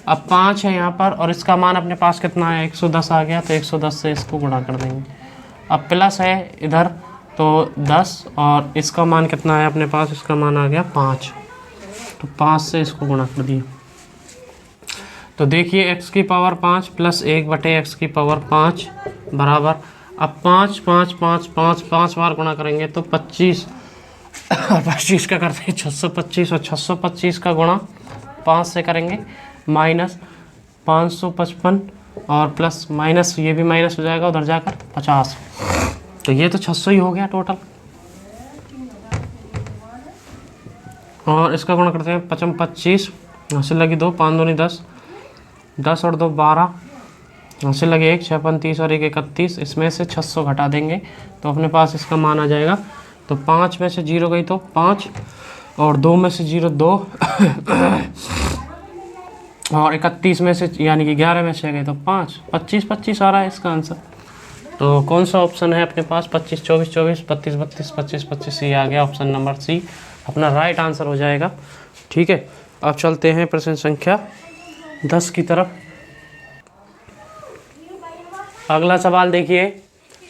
अब 5 है यहाँ पर और इसका मान अपने पास कितना है, 110 आ गया, तो 110 से इसको गुणा कर देंगे। अब प्लस है इधर तो 10 और इसका मान कितना है अपने पास, इसका मान आ गया 5, तो 5 से इसको गुणा कर दिया। तो देखिए x की पावर 5 प्लस 1/x की पावर 5 बराबर, अब 5 5 5 5 5 बार गुणा करेंगे तो 25 25 का करते हैं 625, और 625 का गुणा 5 से करेंगे माइनस 555 और प्लस माइनस, ये भी माइनस हो जाएगा उधर जाकर 50, तो ये तो 600 ही हो गया टोटल। और इसका गुणा करते हैं 55 25, यहाँ से लगी 2, 5 दूनी 10, 10 और 2 12, यहाँ से लगे 1, 6 35 और 1 31, इसमें से 600 घटा देंगे तो अपने पास इसका मान आ जाएगा। तो 5 में से 0 गई तो 5 और 2 में से 0 2 और 31 में से यानी कि 11 में से गए तो 5, 25 25 आ रहा है इसका आंसर। तो कौन सा ऑप्शन है अपने पास, 25 24 24 32 32 25 25, ये आ गया ऑप्शन नंबर सी अपना राइट आंसर हो जाएगा, ठीक है। अब चलते हैं प्रश्न संख्या 10 की तरफ। अगला सवाल देखिए,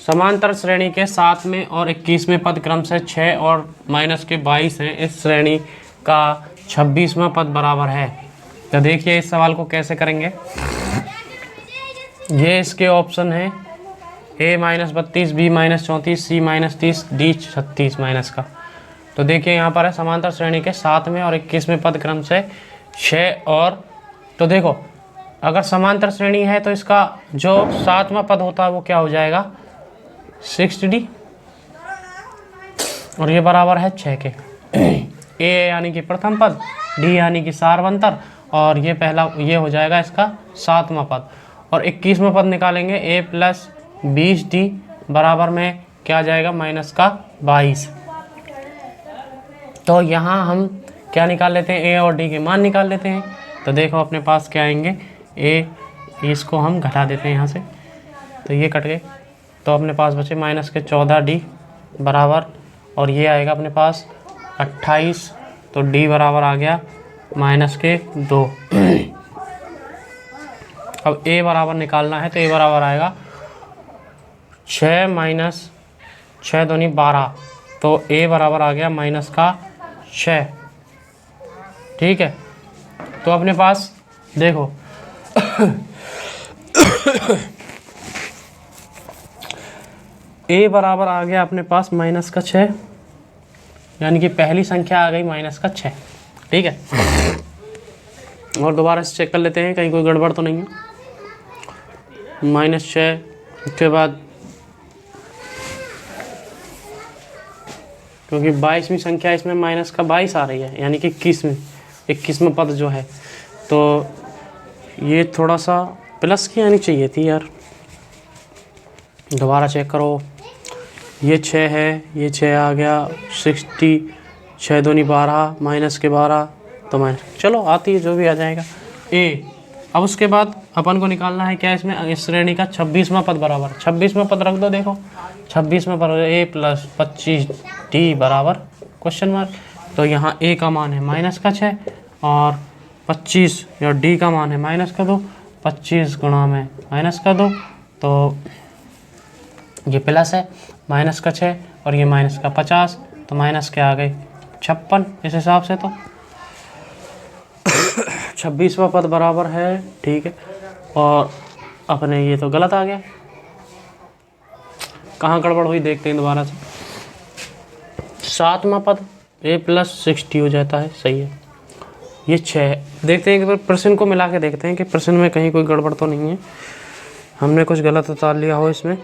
समांतर श्रेणी के 7वें और 21वें पद क्रम से 6 और माइनस के 22 हैं, इस श्रेणी का 26वां पद बराबर है। तो देखिए इस सवाल को कैसे करेंगे, ये इसके ऑप्शन हैं a -32, b -34, c -30, d 36 minus का। तो देखिए यहाँ पर है समांतर श्रेणी के 7वें और 21वें पद क्रम से 6 और, तो देखो अगर समांतर श्रेणी है तो इसका जो 7वां पद होता है वो क्या हो जाएगा 6d, और ये बराबर है 6 के। a यानी कि प्रथम पद, d यानी कि सार्वंतर, और ये पहला ये हो जाएगा इसका 7वां पद। और 21वां पद निकालेंगे a प्लस 20d बराबर में क्या आ जाएगा माइनस का 22। तो यहाँ हम क्या निकाल लेते हैं, a और d के मान निकाल लेते हैं। तो देखो अपने पास क्या आएंगे, a इसको हम घटा देते हैं यहाँ से, तो ये कट गए, तो अपने पास बचे माइनस के 14d बराबर, और ये आएगा अपने पास 28, तो d बराबर आ गया माइनस के 2। अब a बराबर निकालना है तो a बराबर आएगा 6 माइनस 6 दूनी 12, तो a बराबर आ गया माइनस का 6, ठीक है। तो अपने पास देखो a बराबर आ गया अपने पास माइनस का 6, यानी कि पहली संख्या आ गई माइनस का 6, ठीक है। और दोबारा से चेक कर लेते हैं कहीं कोई गड़बड़ तो नहीं है। -6 के बाद क्योंकि 22वीं संख्या इसमें माइनस का 22 आ रही है, यानी कि 21वां पद जो है, तो ये थोड़ा सा प्लस की आनी चाहिए थी यार। दोबारा चेक करो, ये 6 है, ये 6 आ गया, 60, 6 दूनी 12, माइनस के 12, तो माइनस, चलो आती है जो भी आ जाएगा ए। अब उसके बाद अपन को निकालना है क्या इसमें, इस श्रेणी का 26वां पद बराबर, 26वां पद रख दो। देखो 26वां पद a + 25d बराबर क्वेश्चन मार्क। तो यहाँ a का मान है माइनस का 6 और 25 या d का मान है माइनस का 2, 25 गुणा में माइनस का 2, तो ये प्लस है माइनस का 6 और ये माइनस का 50, तो माइनस के आ गए 56 इस हिसाब से। तो 26वां पद बराबर है, ठीक है। और अपने ये तो गलत आ गया, कहाँ गड़बड़ हुई देखते हैं दोबारा से। 7वां पद a + 60 हो जाता है, सही है। ये 6 है, देखते हैं कि प्रश्न को मिला के देखते हैं कि प्रश्न में कहीं कोई गड़बड़ तो नहीं है, हमने कुछ गलत उतार लिया हो इसमें।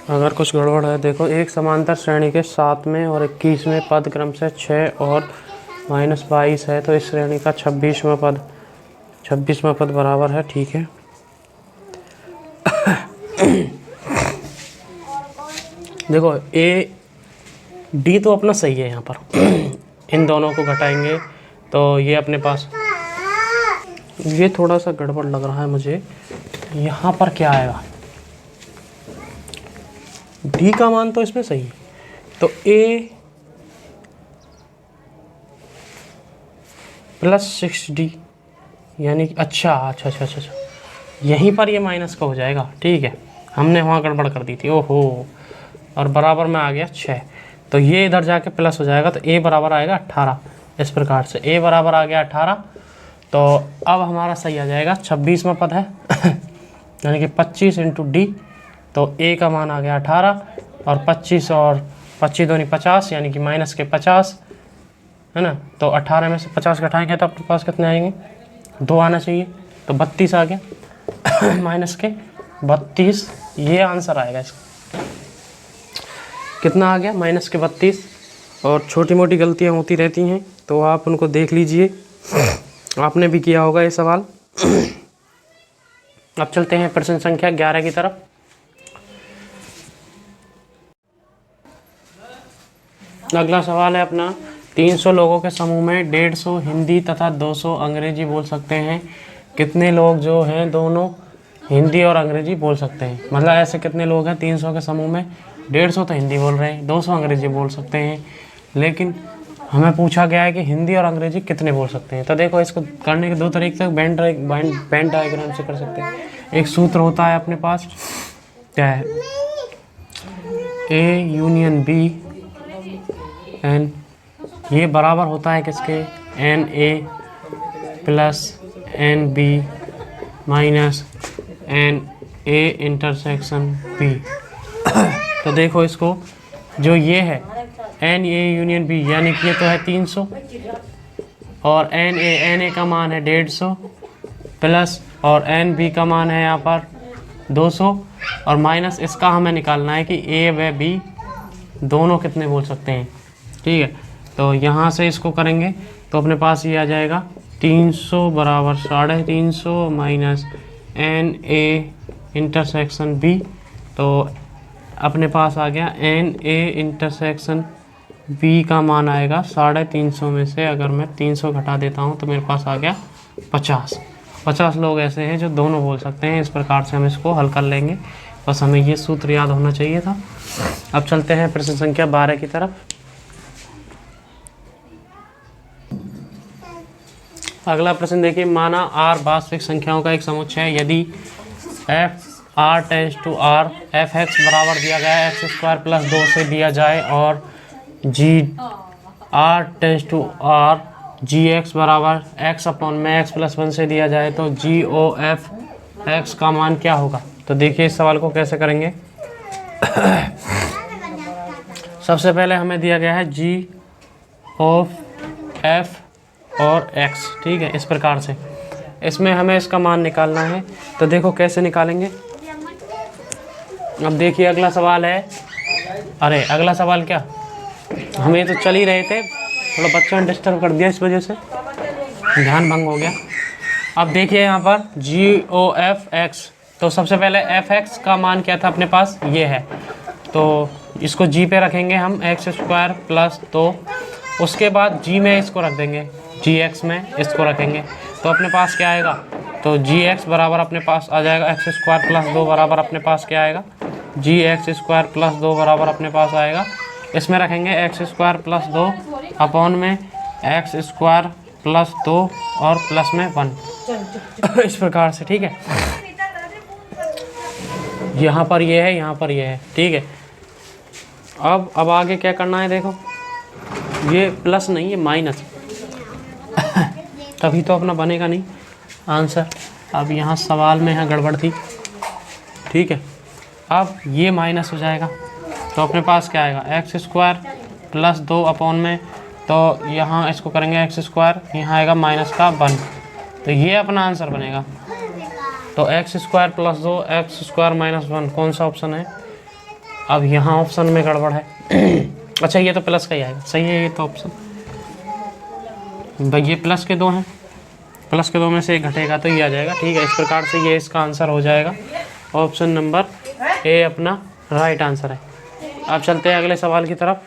अगर कुछ गड़बड़ है, देखो एक समांतर श्रेणी के 7वें और 21वें पद क्रम से 6 और -22 है, तो इस श्रेणी का 26वां पद बराबर है, ठीक है। देखो ए डी तो अपना सही है यहाँ पर। इन दोनों को घटाएंगे तो ये अपने पास, ये थोड़ा सा गड़बड़ लग रहा है मुझे। यहाँ पर क्या आएगा, डी का मान तो इसमें सही है, तो a + 6d, यानी अच्छा, यहीं पर ये माइनस का हो जाएगा, ठीक है। हमने वहाँ गड़बड़ कर दी थी, ओहो, और बराबर में आ गया 6, तो ये इधर जाके प्लस हो जाएगा, तो a बराबर आएगा 18। इस प्रकार से a बराबर आ गया 18, तो अब हमारा सही आ जाएगा 26वां पद है। यानी कि 25 × d, तो a का मान आ गया 18 और 25 और 25 दूनी 50, यानी कि माइनस के 50 है ना। तो 18 में से 50 घटाएंगे तो अपने पास कितने आएंगे, 2 आना चाहिए, तो 32 आ गया। माइनस के 32, ये आंसर आएगा इसका। कितना आ गया, माइनस के 32। और छोटी मोटी गलतियां होती रहती हैं, तो आप उनको देख लीजिए, आपने भी किया होगा ये सवाल। अब चलते हैं प्रश्न संख्या 11 की तरफ। अगला सवाल है अपना, 300 लोगों के समूह में 150 हिंदी तथा 200 अंग्रेजी बोल सकते हैं। कितने लोग जो हैं दोनों हिंदी और अंग्रेजी बोल सकते हैं, मतलब ऐसे कितने लोग हैं 300 के समूह में, 150 तो हिंदी बोल रहे हैं, 200 अंग्रेजी बोल सकते हैं। लेकिन हमें पूछा गया है कि हिंदी और अंग्रेजी कितने बोल सकते हैं। तो देखो इसको करने के 2 तरीके से, बेन डायग्राम से कर सकते हैं। एक सूत्र होता है अपने पास, क्या है, A यूनियन B एन, ये बराबर होता है किसके, NA + NB - NA intersection B। तो देखो इसको, जो ये है NA यूनियन B, यानी कि ये तो है 300 और NA का मान है 150 प्लस, और NB का मान है यहाँ पर 200 और माइनस इसका हमें निकालना है कि A व B दोनों कितने बोल सकते हैं, ठीक है। तो यहाँ से इसको करेंगे तो अपने पास ये आ जाएगा 300 बराबर 350 माइनस NA इंटरसेक्शन B। तो अपने पास आ गया NA इंटरसेक्शन B का मान आएगा 350 में से अगर मैं 300 घटा देता हूँ तो मेरे पास आ गया 50 लोग ऐसे हैं जो दोनों बोल सकते हैं। इस प्रकार से हम इसको हल कर लेंगे, बस हमें ये सूत्र याद होना चाहिए था। अब चलते हैं प्रश्न संख्या 12 की तरफ। अगला प्रश्न देखिए, माना R वास्तविक संख्याओं का एक समुच्चय है। यदि f r tends to r f(x) बराबर दिया गया है x² + 2 से दिया जाए और g r tends to r gx बराबर x/x + 1 से दिया जाए तो g o f x का मान क्या होगा। तो देखिए इस सवाल को कैसे करेंगे। सबसे पहले हमें दिया गया है g of f और x, ठीक है। इस प्रकार से इसमें हमें इसका मान निकालना है। तो देखो कैसे निकालेंगे, अब देखिए अगला सवाल है, अरे अगला सवाल क्या, हमें तो चल ही रहे थे, थोड़ा बच्चों ने डिस्टर्ब कर दिया, इस वजह से ध्यान भंग हो गया। अब देखिए यहाँ पर GOF(x), तो सबसे पहले fx का मान क्या था अपने पास, ये है, तो इसको g पे रखेंगे हम x² प्लस 2, उसके बाद g में इसको रख देंगे, gx में इसको रखेंगे, तो अपने पास क्या आएगा, तो gx बराबर अपने पास आ जाएगा x² प्लस 2 बराबर अपने पास क्या आएगा, gx² प्लस 2 बराबर अपने पास आएगा, इसमें रखेंगे x² प्लस 2 अपॉन में x² प्लस 2 और प्लस में 1 इस प्रकार से, ठीक है। यहाँ पर ये है, यहाँ पर ये है, ठीक है। अब आगे क्या करना है, देखो ये प्लस नहीं, ये माइनस तभी तो अपना बनेगा नहीं आंसर। अब यहाँ सवाल में यहाँ गड़बड़ थी, ठीक है। अब ये माइनस हो जाएगा, तो अपने पास क्या आएगा, x² प्लस 2 अपॉन में, तो यहाँ इसको करेंगे x², यहाँ आएगा माइनस का 1, तो ये अपना आंसर बनेगा। तो x² प्लस 2 x² माइनस 1 कौन सा ऑप्शन है, अब यहाँ ऑप्शन में गड़बड़ है अच्छा ये तो प्लस का ही आएगा, सही है ये तो ऑप्शन भाई, ये प्लस के 2 हैं, प्लस के 2 में से एक घटेगा तो ये आ जाएगा, ठीक है। इस प्रकार से ये इसका आंसर हो जाएगा, ऑप्शन नंबर ए अपना राइट आंसर है। अब चलते हैं अगले सवाल की तरफ।